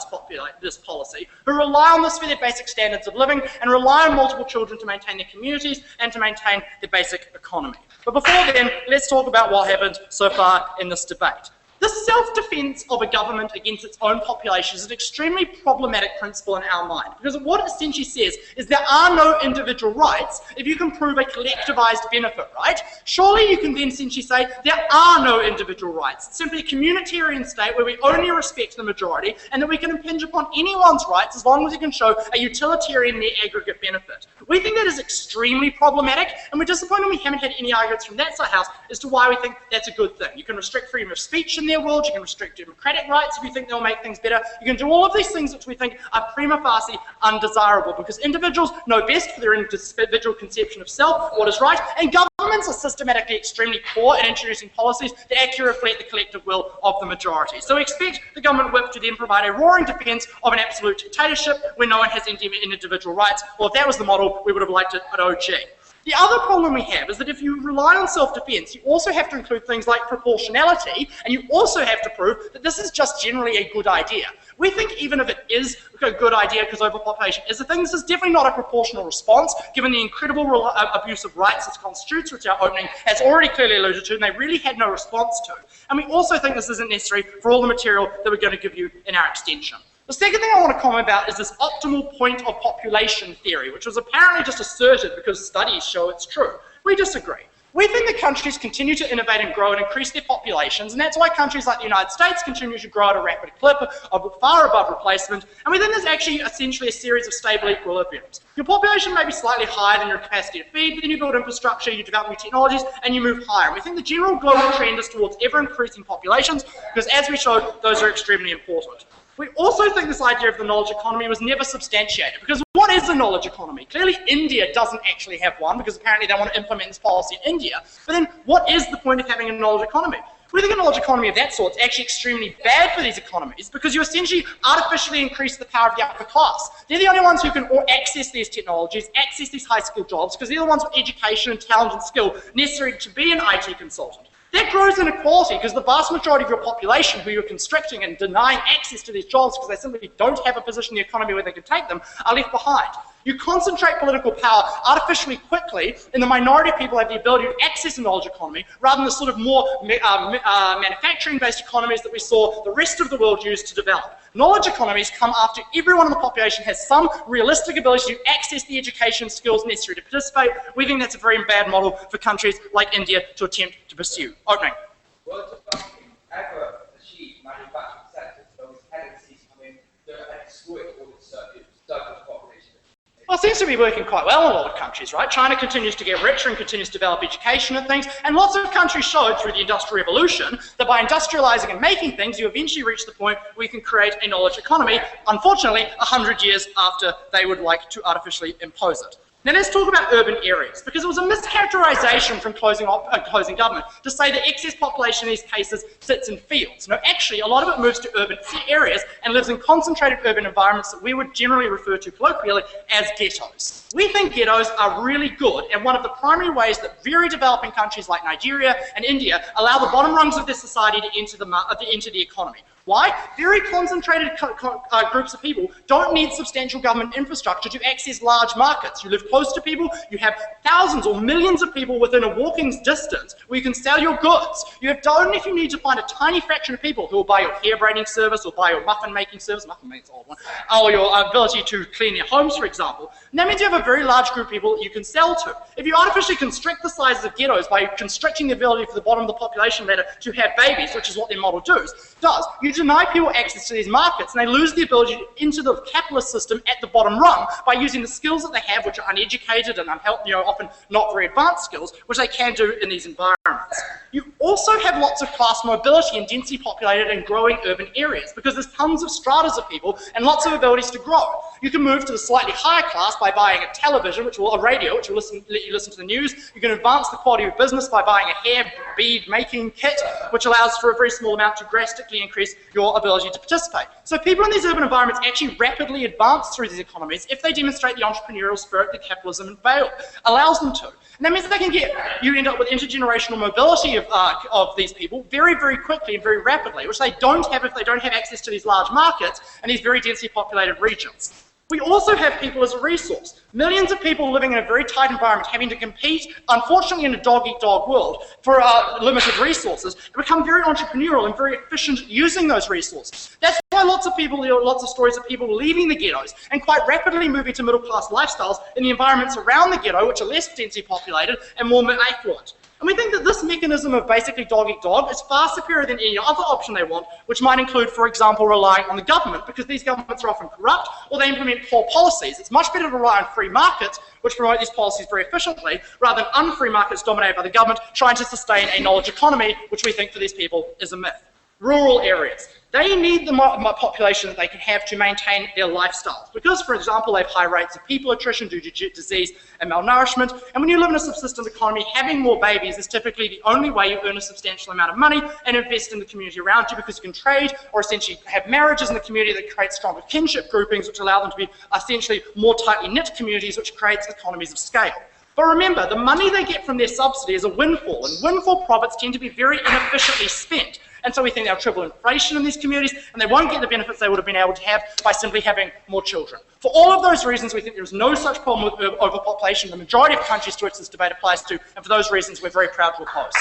this policy, who rely on this for their basic standards of living and rely on multiple children to maintain their communities and to maintain their basic economy. But before then, let's talk about what happened so far in this debate. The self-defense of a government against its own population is an extremely problematic principle in our mind, because what it essentially says is there are no individual rights if you can prove a collectivized benefit, right? Surely you can then essentially say there are no individual rights. It's simply a communitarian state where we only respect the majority and that we can impinge upon anyone's rights as long as you can show a utilitarian net aggregate benefit. We think that is extremely problematic, and we're disappointed we haven't had any arguments from that side of the house as to why we think that's a good thing. You can restrict freedom of speech in their world, you can restrict democratic rights if you think they'll make things better, you can do all of these things which we think are prima facie undesirable, because individuals know best for their individual conception of self, what is right, and governments are systematically extremely poor at introducing policies that accurately reflect the collective will of the majority. So we expect the government whip to then provide a roaring defence of an absolute dictatorship where no one has any individual rights. Well, if that was the model, we would have liked it at OG. The other problem we have is that if you rely on self-defense, you also have to include things like proportionality, and you also have to prove that this is just generally a good idea. We think even if it is a good idea because overpopulation is a thing, this is definitely not a proportional response, given the incredible abuse of rights this constitutes, which our opening has already clearly alluded to, and they really had no response to. And we also think this isn't necessary for all the material that we're going to give you in our extension. The second thing I want to comment about is this optimal point of population theory, which was apparently just asserted because studies show it's true. We disagree. We think that countries continue to innovate and grow and increase their populations, and that's why countries like the United States continue to grow at a rapid clip of far above replacement, and we think there's actually essentially a series of stable equilibriums. Your population may be slightly higher than your capacity to feed, but then you build infrastructure, you develop new technologies, and you move higher. And we think the general global trend is towards ever-increasing populations, because as we showed, those are extremely important. We also think this idea of the knowledge economy was never substantiated, because what is a knowledge economy? Clearly India doesn't actually have one, because apparently they want to implement this policy in India. But then what is the point of having a knowledge economy? We think a knowledge economy of that sort is actually extremely bad for these economies, because you essentially artificially increase the power of the upper class. They're the only ones who can access these technologies, access these high-skilled jobs, because they're the ones with education and talent and skill necessary to be an IT consultant. That grows inequality, because the vast majority of your population who you're constricting and denying access to these jobs because they simply don't have a position in the economy where they can take them are left behind. You concentrate political power artificially quickly, and the minority of people have the ability to access a knowledge economy, rather than the sort of more manufacturing-based economies that we saw the rest of the world use to develop. Knowledge economies come after everyone in the population has some realistic ability to access the education skills necessary to participate. We think that's a very bad model for countries like India to attempt to pursue. Opening. Well, to ever achieve manufacturing sectors, those tendencies come in to exploit all its diverse population. Well, it seems to be working quite well in a lot of countries, right? China continues to get richer and continues to develop education and things, and lots of countries showed through the Industrial Revolution that by industrializing and making things, you eventually reach the point where you can create a knowledge economy, unfortunately, 100 years after they would like to artificially impose it. Now let's talk about urban areas, because it was a mischaracterization from closing government to say that excess population in these cases sits in fields. No, actually, a lot of it moves to urban areas and lives in concentrated urban environments that we would generally refer to colloquially as ghettos. We think ghettos are really good, and one of the primary ways that very developing countries like Nigeria and India allow the bottom rungs of their society to enter the economy. Why? Very concentrated groups of people don't need substantial government infrastructure to access large markets. You live close to people, you have thousands or millions of people within a walking distance where you can sell your goods. You have only if you need to find a tiny fraction of people who will buy your hair braiding service or buy your muffin making service, muffin making's an old one, or your ability to clean their homes, for example. And that means you have a very large group of people that you can sell to. If you artificially constrict the sizes of ghettos by constricting the ability for the bottom of the population ladder to have babies, which is what their model does, you deny people access to these markets, and they lose the ability to enter the capitalist system at the bottom rung by using the skills that they have, which are uneducated and often not very advanced skills, which they can do in these environments. You also have lots of class mobility in densely populated and growing urban areas, because there's tons of stratas of people and lots of abilities to grow. You can move to the slightly higher class by buying a television, a radio, which will let you listen to the news. You can advance the quality of business by buying a hair bead making kit, which allows for a very small amount to drastically increase your ability to participate. So people in these urban environments actually rapidly advance through these economies if they demonstrate the entrepreneurial spirit that capitalism allows them to. And that means that you end up with intergenerational mobility of these people very, very quickly and very rapidly, which they don't have if they don't have access to these large markets and these very densely populated regions. We also have people as a resource. Millions of people living in a very tight environment having to compete, unfortunately in a dog-eat-dog world, for limited resources, become very entrepreneurial and very efficient using those resources. That's why lots of stories of people leaving the ghettos and quite rapidly moving to middle-class lifestyles in the environments around the ghetto, which are less densely populated and more affluent. And we think that this mechanism of basically dog-eat-dog is far superior than any other option they want, which might include, for example, relying on the government, because these governments are often corrupt or they implement poor policies. It's much better to rely on free markets, which promote these policies very efficiently, rather than unfree markets dominated by the government trying to sustain a knowledge economy, which we think for these people is a myth. Rural areas. They need the population that they can have to maintain their lifestyles because, for example, they have high rates of people attrition due to disease and malnourishment. And when you live in a subsistence economy, having more babies is typically the only way you earn a substantial amount of money and invest in the community around you, because you can trade or essentially have marriages in the community that create stronger kinship groupings, which allow them to be essentially more tightly knit communities, which creates economies of scale. But remember, the money they get from their subsidy is a windfall, and windfall profits tend to be very inefficiently spent. And so we think they'll triple inflation in these communities, and they won't get the benefits they would have been able to have by simply having more children. For all of those reasons, we think there is no such problem with overpopulation in the majority of countries to which this debate applies to, and for those reasons, we're very proud to oppose.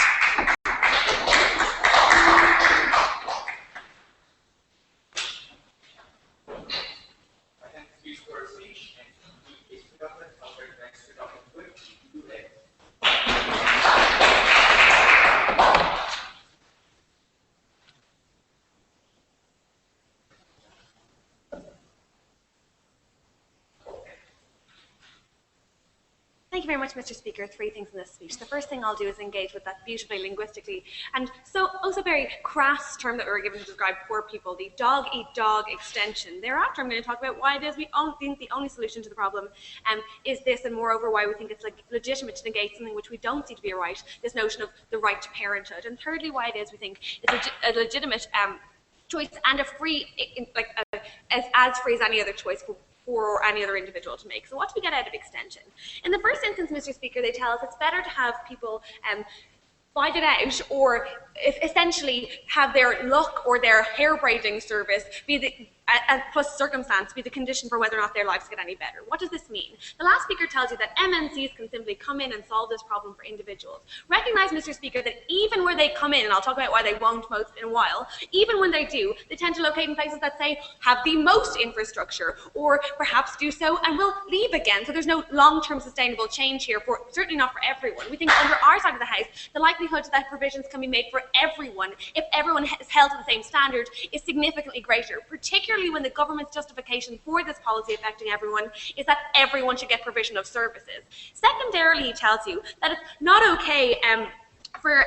Thank you very much, Mr. Speaker. 3 things in this speech. The first thing I'll do is engage with that beautifully linguistically and so also very crass term that we were given to describe poor people, the dog-eat-dog extension. Thereafter, I'm going to talk about why it is we think the only solution to the problem is this, and moreover why we think it's legitimate to negate something which we don't see to be a right, this notion of the right to parenthood. And thirdly, why it is we think it's a legitimate choice and a free, as free as any other choice for any other individual to make. So what do we get out of extension? In the first instance, Mr. Speaker, they tell us it's better to have people fight it out, or essentially have their luck or their hair braiding service be the plus circumstance be the condition for whether or not their lives get any better. What does this mean? The last speaker tells you that MNCs can simply come in and solve this problem for individuals. Recognize, Mr. Speaker, that even where they come in, and I'll talk about why they won't most in a while, even when they do, they tend to locate in places that say have the most infrastructure, or perhaps do so and will leave again. So there's no long-term sustainable change here, certainly not for everyone. We think under our side of the house, the likelihood that provisions can be made for everyone, if everyone is held to the same standard, is significantly greater, particularly when the government's justification for this policy affecting everyone is that everyone should get provision of services. Secondarily, he tells you that it's not okay for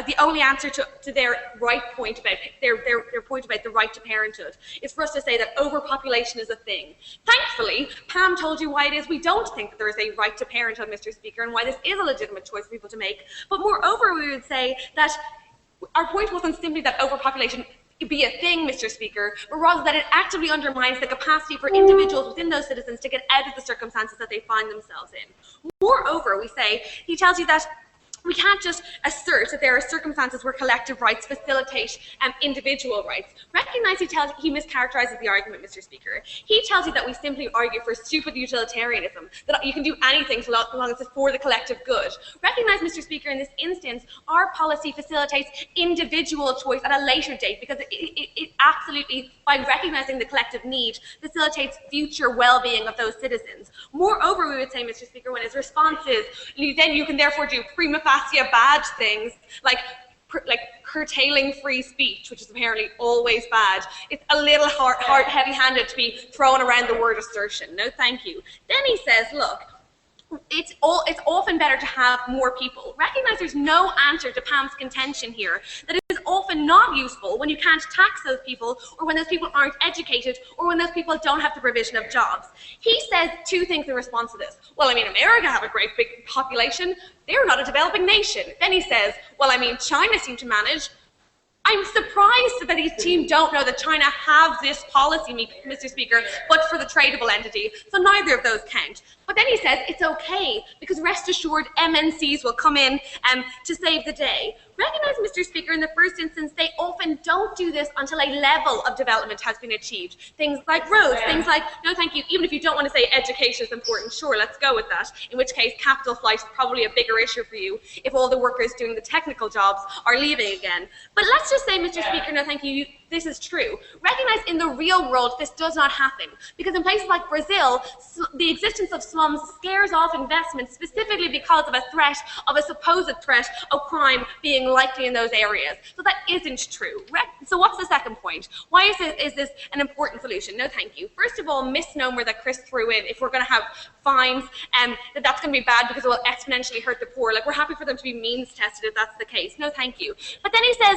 the only answer to their right point about their point about the right to parenthood is for us to say that overpopulation is a thing. Thankfully, Pam told you why it is we don't think that there is a right to parenthood, Mr. Speaker, and why this is a legitimate choice for people to make. But moreover, we would say that our point wasn't simply that overpopulation be a thing, Mr. Speaker, but rather that it actively undermines the capacity for individuals within those citizens to get out of the circumstances that they find themselves in. Moreover, we say, he tells you that we can't just assert that there are circumstances where collective rights facilitate individual rights. Recognize he mischaracterizes the argument, Mr. Speaker. He tells you that we simply argue for stupid utilitarianism, that you can do anything so long as it's for the collective good. Recognize, Mr. Speaker, in this instance, our policy facilitates individual choice at a later date because it absolutely, by recognizing the collective need, facilitates future well-being of those citizens. Moreover, we would say, Mr. Speaker, when his response is, then you can therefore do prima facie bad things like curtailing free speech, which is apparently always bad. It's a little heavy-handed to be throwing around the word assertion. No, thank you. Then he says, look, it's often better to have more people. Recognize there's no answer to Pam's contention here, that it is often not useful when you can't tax those people, or when those people aren't educated, or when those people don't have the provision of jobs. He says 2 things in response to this. Well, I mean, America have a great big population. They're not a developing nation. Then he says, well, I mean, China seemed to manage. I'm surprised that his team don't know that China have this policy, Mr. Speaker, but for the tradable entity, so neither of those count. But then he says it's okay, because rest assured MNCs will come in to save the day. Recognize, Mr. Speaker, in the first instance, they often don't do this until a level of development has been achieved. Things like roads, things like, no thank you, even if you don't want to say education is important, sure, let's go with that, in which case capital flight is probably a bigger issue for you if all the workers doing the technical jobs are leaving again. But let's just say, Mr. Speaker, no thank you, this is true. Recognize in the real world this does not happen, because in places like Brazil, the existence of slums scares off investment specifically because of a threat, of a supposed threat of crime being likely in those areas. So that isn't true. So what's the second point? Why is this an important solution? No thank you. First of all, misnomer that Chris threw in, if we're going to have fines, that's going to be bad because it will exponentially hurt the poor. Like, we're happy for them to be means tested if that's the case. No thank you. But then he says,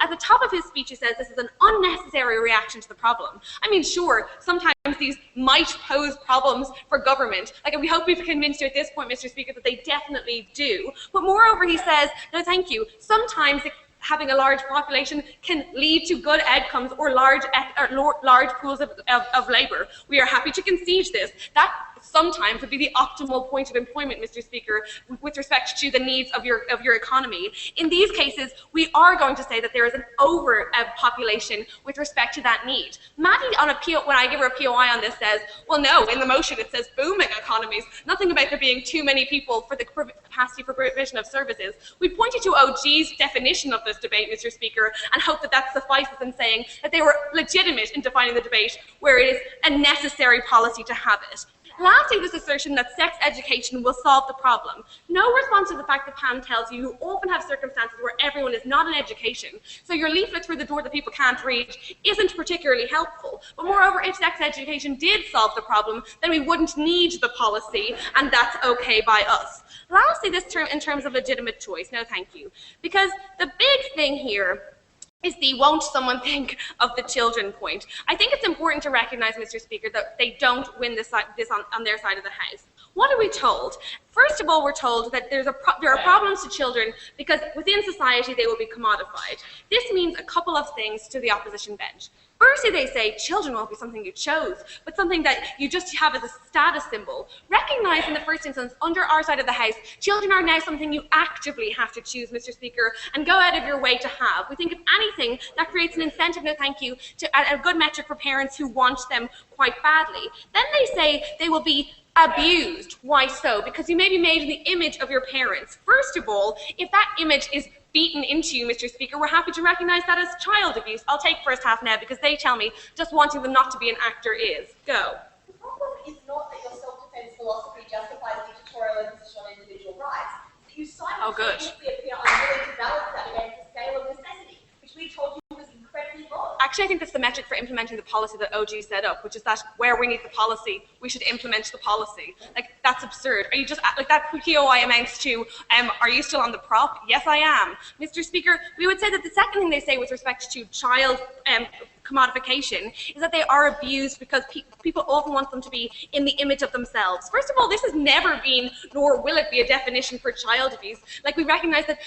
at the top of his speech, he says this is an unnecessary reaction to the problem. I mean, sure, sometimes these might pose problems for government. Like, we hope we've convinced you at this point, Mr. Speaker, that they definitely do. But moreover, he says, no thank you, sometimes having a large population can lead to good outcomes or large pools of labour. We are happy to concede this. That sometimes would be the optimal point of employment, Mr. Speaker, with respect to the needs of your economy. In these cases, we are going to say that there is an overpopulation with respect to that need. Maddie, when I give her a POI on this, says, well, no, in the motion it says booming economies, nothing about there being too many people for the capacity for provision of services. We pointed to OG's definition of this debate, Mr. Speaker, and hope that that suffices in saying that they were legitimate in defining the debate where it is a necessary policy to have it. Lastly, this assertion that sex education will solve the problem. No response to the fact that Pam tells you often have circumstances where everyone is not in education, so your leaflet through the door that people can't read isn't particularly helpful. But moreover, if sex education did solve the problem, then we wouldn't need the policy, and that's okay by us. Lastly, this term in terms of legitimate choice, no thank you. Because the big thing here is the won't someone think of the children point. I think it's important to recognize, Mr. Speaker, that they don't win this on their side of the house. What are we told? First of all, we're told that there are problems to children because within society they will be commodified. This means a couple of things to the opposition bench. Firstly, they say children won't be something you chose, but something that you just have as a status symbol. Recognize in the first instance, under our side of the house, children are now something you actively have to choose, Mr. Speaker, and go out of your way to have. We think, if anything, that creates an incentive, no thank you, to a good metric for parents who want them quite badly. Then they say they will be abused. Why so? Because you may be made in the image of your parents. First of all, if that image is beaten into you, Mr. Speaker, we're happy to recognize that as child abuse. I'll take first half now because they tell me just wanting them not to be an actor is. Go. The problem is not that your self-defense philosophy justifies dictatorial imposition on individual rights. That you simultaneously appear unwilling to balance that against the scale of necessity, which we told you was incredibly wrong. Actually, I think that's the metric for implementing the policy that OG set up, which is that where we need the policy, we should implement the policy. Like, that's absurd. Are you just, like, that POI amounts to, are you still on the prop? Yes, I am. Mr. Speaker, we would say that the second thing they say with respect to child commodification is that they are abused because people often want them to be in the image of themselves. First of all, this has never been, nor will it be, a definition for child abuse. Like, we recognize that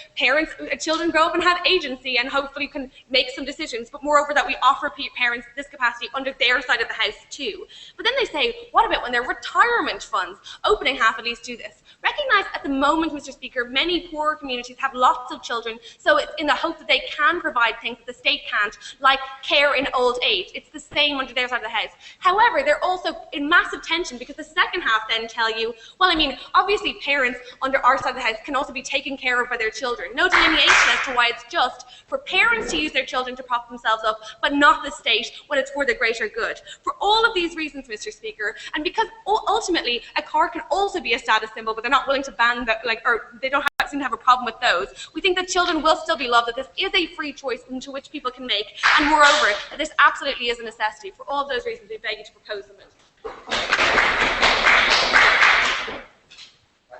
children grow up and have agency and hopefully can make some decisions, but moreover that we offer parents this capacity under their side of the house too. But then they say, what about when their retirement funds? Opening half at least do this. Recognize at the moment, Mr. Speaker, many poorer communities have lots of children, so it's in the hope that they can provide things that the state can't, like care in old age. It's the same under their side of the house. However, they're also in massive tension because the second half then tell you, well, I mean, obviously parents under our side of the house can also be taken care of by their children. No delineation as to why it's just for parents to use their children to prop themselves up, but not the state when it's for the greater good. For all of these reasons, Mr. Speaker, and because ultimately a car can also be a status symbol, but they're not willing to ban that, or they don't seem to have a problem with those. We think that children will still be loved, that this is a free choice into which people can make, and moreover, that this absolutely is a necessity. For all of those reasons, we beg you to propose the motion.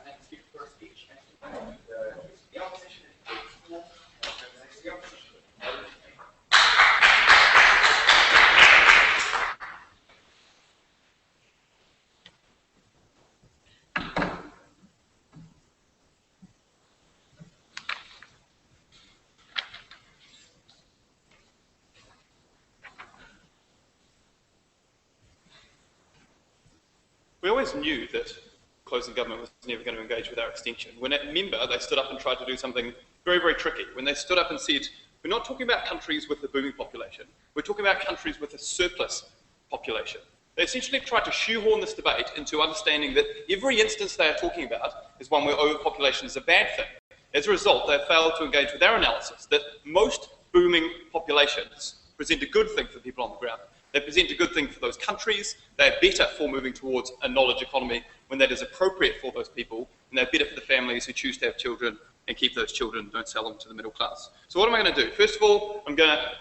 Next speaker for speech. The opposition is the opposition. We always knew that closing government was never going to engage with our extension. When at member, they stood up and tried to do something very, very tricky. When they stood up and said, we're not talking about countries with a booming population, we're talking about countries with a surplus population. They essentially tried to shoehorn this debate into understanding that every instance they are talking about is one where overpopulation is a bad thing. As a result, they have failed to engage with our analysis that most booming populations present a good thing for people on the ground. They present a good thing for those countries. They're better for moving towards a knowledge economy when that is appropriate for those people, and they're better for the families who choose to have children and keep those children, don't sell them to the middle class. So what am I going to do? First of all, I'm going to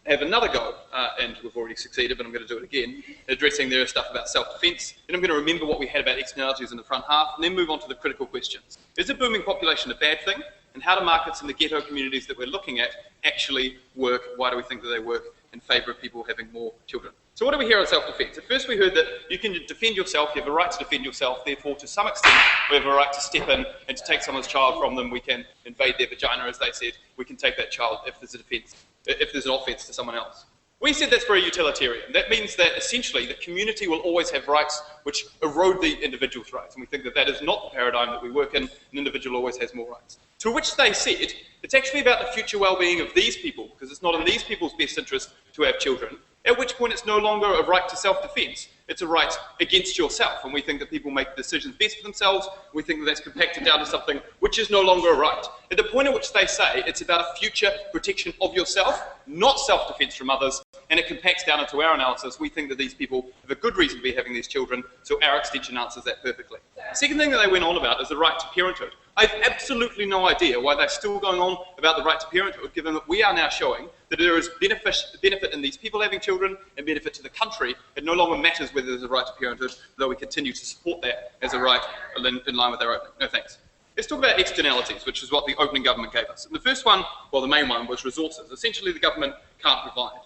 have another go, and we've already succeeded, but I'm going to do it again, addressing their stuff about self-defence. Then I'm going to remember what we had about externalities in the front half, and then move on to the critical questions. Is a booming population a bad thing? And how do markets in the ghetto communities that we're looking at actually work? Why do we think that they work in favour of people having more children? So what do we hear on self-defence? At first we heard that you can defend yourself, you have a right to defend yourself, therefore to some extent we have a right to step in and to take someone's child from them. We can invade their vagina, as they said. We can take that child if there's a defence, if there's an offence to someone else. We said that's very utilitarian. That means that essentially the community will always have rights which erode the individual's rights, and we think that that is not the paradigm that we work in. An individual always has more rights. To which they said, it's actually about the future well-being of these people, because it's not in these people's best interest to have children, at which point it's no longer a right to self-defence, it's a right against yourself, and we think that people make decisions best for themselves. We think that that's compacted down to something which is no longer a right. At the point at which they say it's about a future protection of yourself, not self-defence from others, and it compacts down into our analysis, we think that these people have a good reason to be having these children, so our extension answers that perfectly. The second thing that they went on about is the right to parenthood. I have absolutely no idea why they're still going on about the right to parenthood, given that we are now showing that there is benefit in these people having children and benefit to the country. It no longer matters whether there's a right to parenthood, though we continue to support that as a right in line with our opening. No thanks. Let's talk about externalities, which is what the opening government gave us. And the first one, well, the main one, was resources. Essentially, the government can't provide.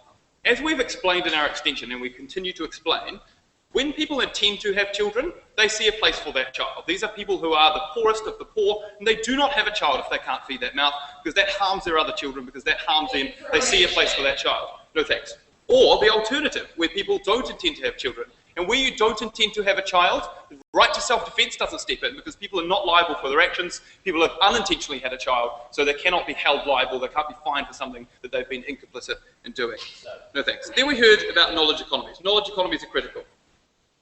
As we've explained in our extension, and we continue to explain, when people intend to have children, they see a place for that child. These are people who are the poorest of the poor, and they do not have a child if they can't feed that mouth, because that harms their other children, because that harms them. They see a place for that child. No thanks. Or the alternative, where people don't intend to have children. And where you don't intend to have a child, the right to self-defence doesn't step in, because people are not liable for their actions. People have unintentionally had a child, so they cannot be held liable. They can't be fined for something that they've been incomplicit in doing. No thanks. Then we heard about knowledge economies. Knowledge economies are critical.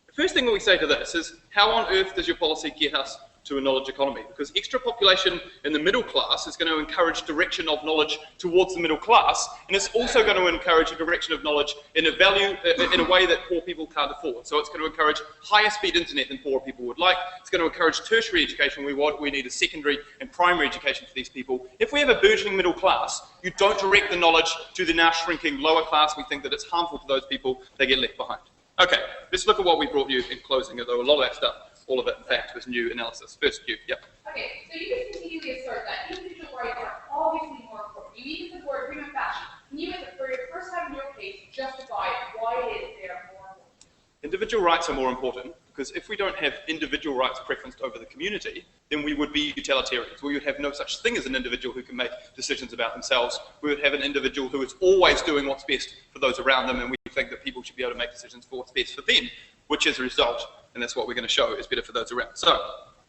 The first thing that we say to this is, how on earth does your policy get us to a knowledge economy? Because extra population in the middle class is going to encourage direction of knowledge towards the middle class, and it's also going to encourage a direction of knowledge in a way that poor people can't afford. So it's going to encourage higher speed internet than poor people would like. It's going to encourage tertiary education. We need a secondary and primary education for these people. If we have a burgeoning middle class, you don't direct the knowledge to the now shrinking lower class. We think that it's harmful to those people. They get left behind. Okay, let's look at what we brought you in closing, although a lot of that stuff, all of it, in fact, was new analysis. First, you, yep. Okay, so you just continually assert that individual rights are obviously more important. You even support prima facie. Can you, for your first time in your case, justify why it is they are more important? Individual rights are more important because if we don't have individual rights preferenced over the community, then we would be utilitarians. We would have no such thing as an individual who can make decisions about themselves. We would have an individual who is always doing what's best for those around them, and we think that people should be able to make decisions for what's best for them, which as a result, and that's what we're going to show, is better for those around. So,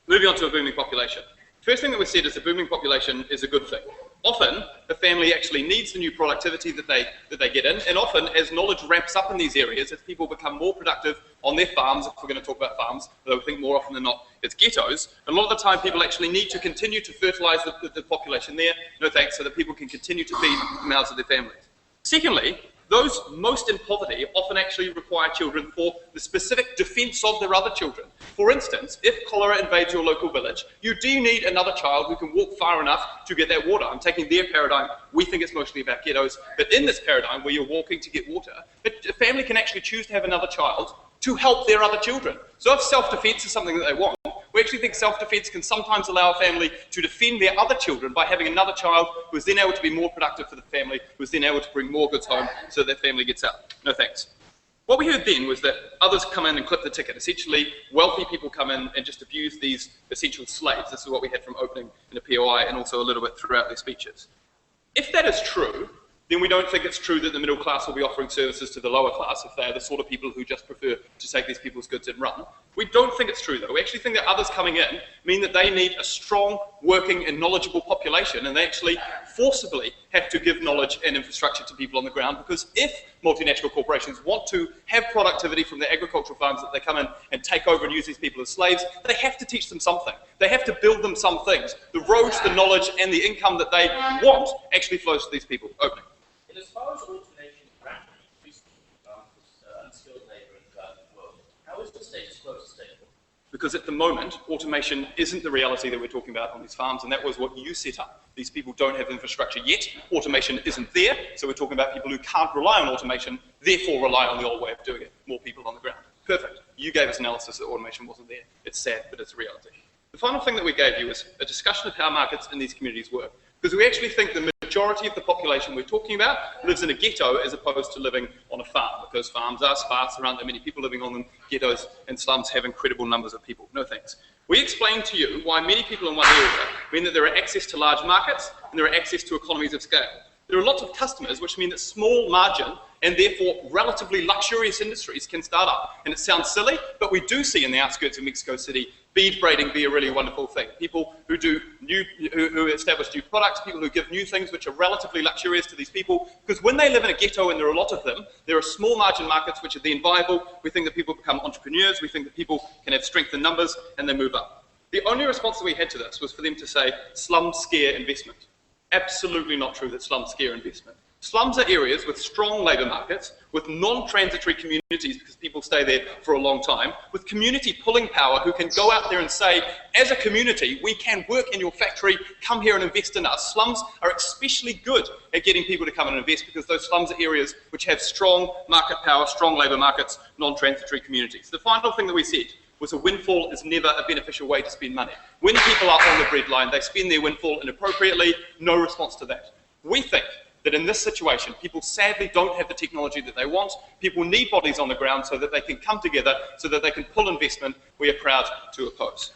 moving on to a booming population. First thing that we said is a booming population is a good thing. Often, a family actually needs the new productivity that they get in, and often, as knowledge ramps up in these areas, as people become more productive on their farms, if we're going to talk about farms, although we think more often than not it's ghettos, a lot of the time people actually need to continue to fertilise the population there, no thanks, so that people can continue to feed the mouths of their families. Secondly, those most in poverty often actually require children for the specific defence of their other children. For instance, if cholera invades your local village, you do need another child who can walk far enough to get that water. I'm taking their paradigm. We think it's mostly about ghettos. But in this paradigm, where you're walking to get water, a family can actually choose to have another child to help their other children. So if self-defence is something that they want, we actually think self-defence can sometimes allow a family to defend their other children by having another child who is then able to be more productive for the family, who is then able to bring more goods home so that family gets out. No thanks. What we heard then was that others come in and clip the ticket. Essentially, wealthy people come in and just abuse these essential slaves. This is what we had from opening in a POI and also a little bit throughout their speeches. If that is true, then we don't think it's true that the middle class will be offering services to the lower class if they're the sort of people who just prefer to take these people's goods and run. We don't think it's true, though. We actually think that others coming in mean that they need a strong, working and knowledgeable population, and they actually forcibly have to give knowledge and infrastructure to people on the ground, because if multinational corporations want to have productivity from their agricultural farms that they come in and take over and use these people as slaves, they have to teach them something. They have to build them some things. The roads, the knowledge and the income that they want actually flows to these people. Opening. And as far as automation rapidly increasing unskilled labour in the developing world, how is the status quo sustainable? Because at the moment, automation isn't the reality that we're talking about on these farms, and that was what you set up. These people don't have infrastructure yet. Automation isn't there, so we're talking about people who can't rely on automation, therefore rely on the old way of doing it. More people on the ground. Perfect. You gave us analysis that automation wasn't there. It's sad, but it's a reality. The final thing that we gave you was a discussion of how markets in these communities work, because we actually think the majority of the population we're talking about lives in a ghetto as opposed to living on a farm, because farms are sparse, there aren't that many people living on them. Ghettos and slums have incredible numbers of people. No thanks. We explained to you why many people in one area mean that there are access to large markets and there are access to economies of scale. There are lots of customers, which mean that small margin and therefore relatively luxurious industries can start up. And it sounds silly, but we do see in the outskirts of Mexico City bead braiding be a really wonderful thing. People who who establish new products, people who give new things which are relatively luxurious to these people, because when they live in a ghetto, and there are a lot of them, there are small margin markets which are then viable. We think that people become entrepreneurs, we think that people can have strength in numbers, and they move up. The only response that we had to this was for them to say, slums scare investment. Absolutely not true that slums scare investment. Slums are areas with strong labour markets, with non-transitory communities because people stay there for a long time, with community pulling power who can go out there and say, as a community, we can work in your factory, come here and invest in us. Slums are especially good at getting people to come and invest because those slums are areas which have strong market power, strong labour markets, non-transitory communities. The final thing that we said was a windfall is never a beneficial way to spend money. When people are on the breadline, they spend their windfall inappropriately, no response to that. We think that in this situation, people sadly don't have the technology that they want. People need bodies on the ground so that they can come together, so that they can pull investment we are proud to oppose.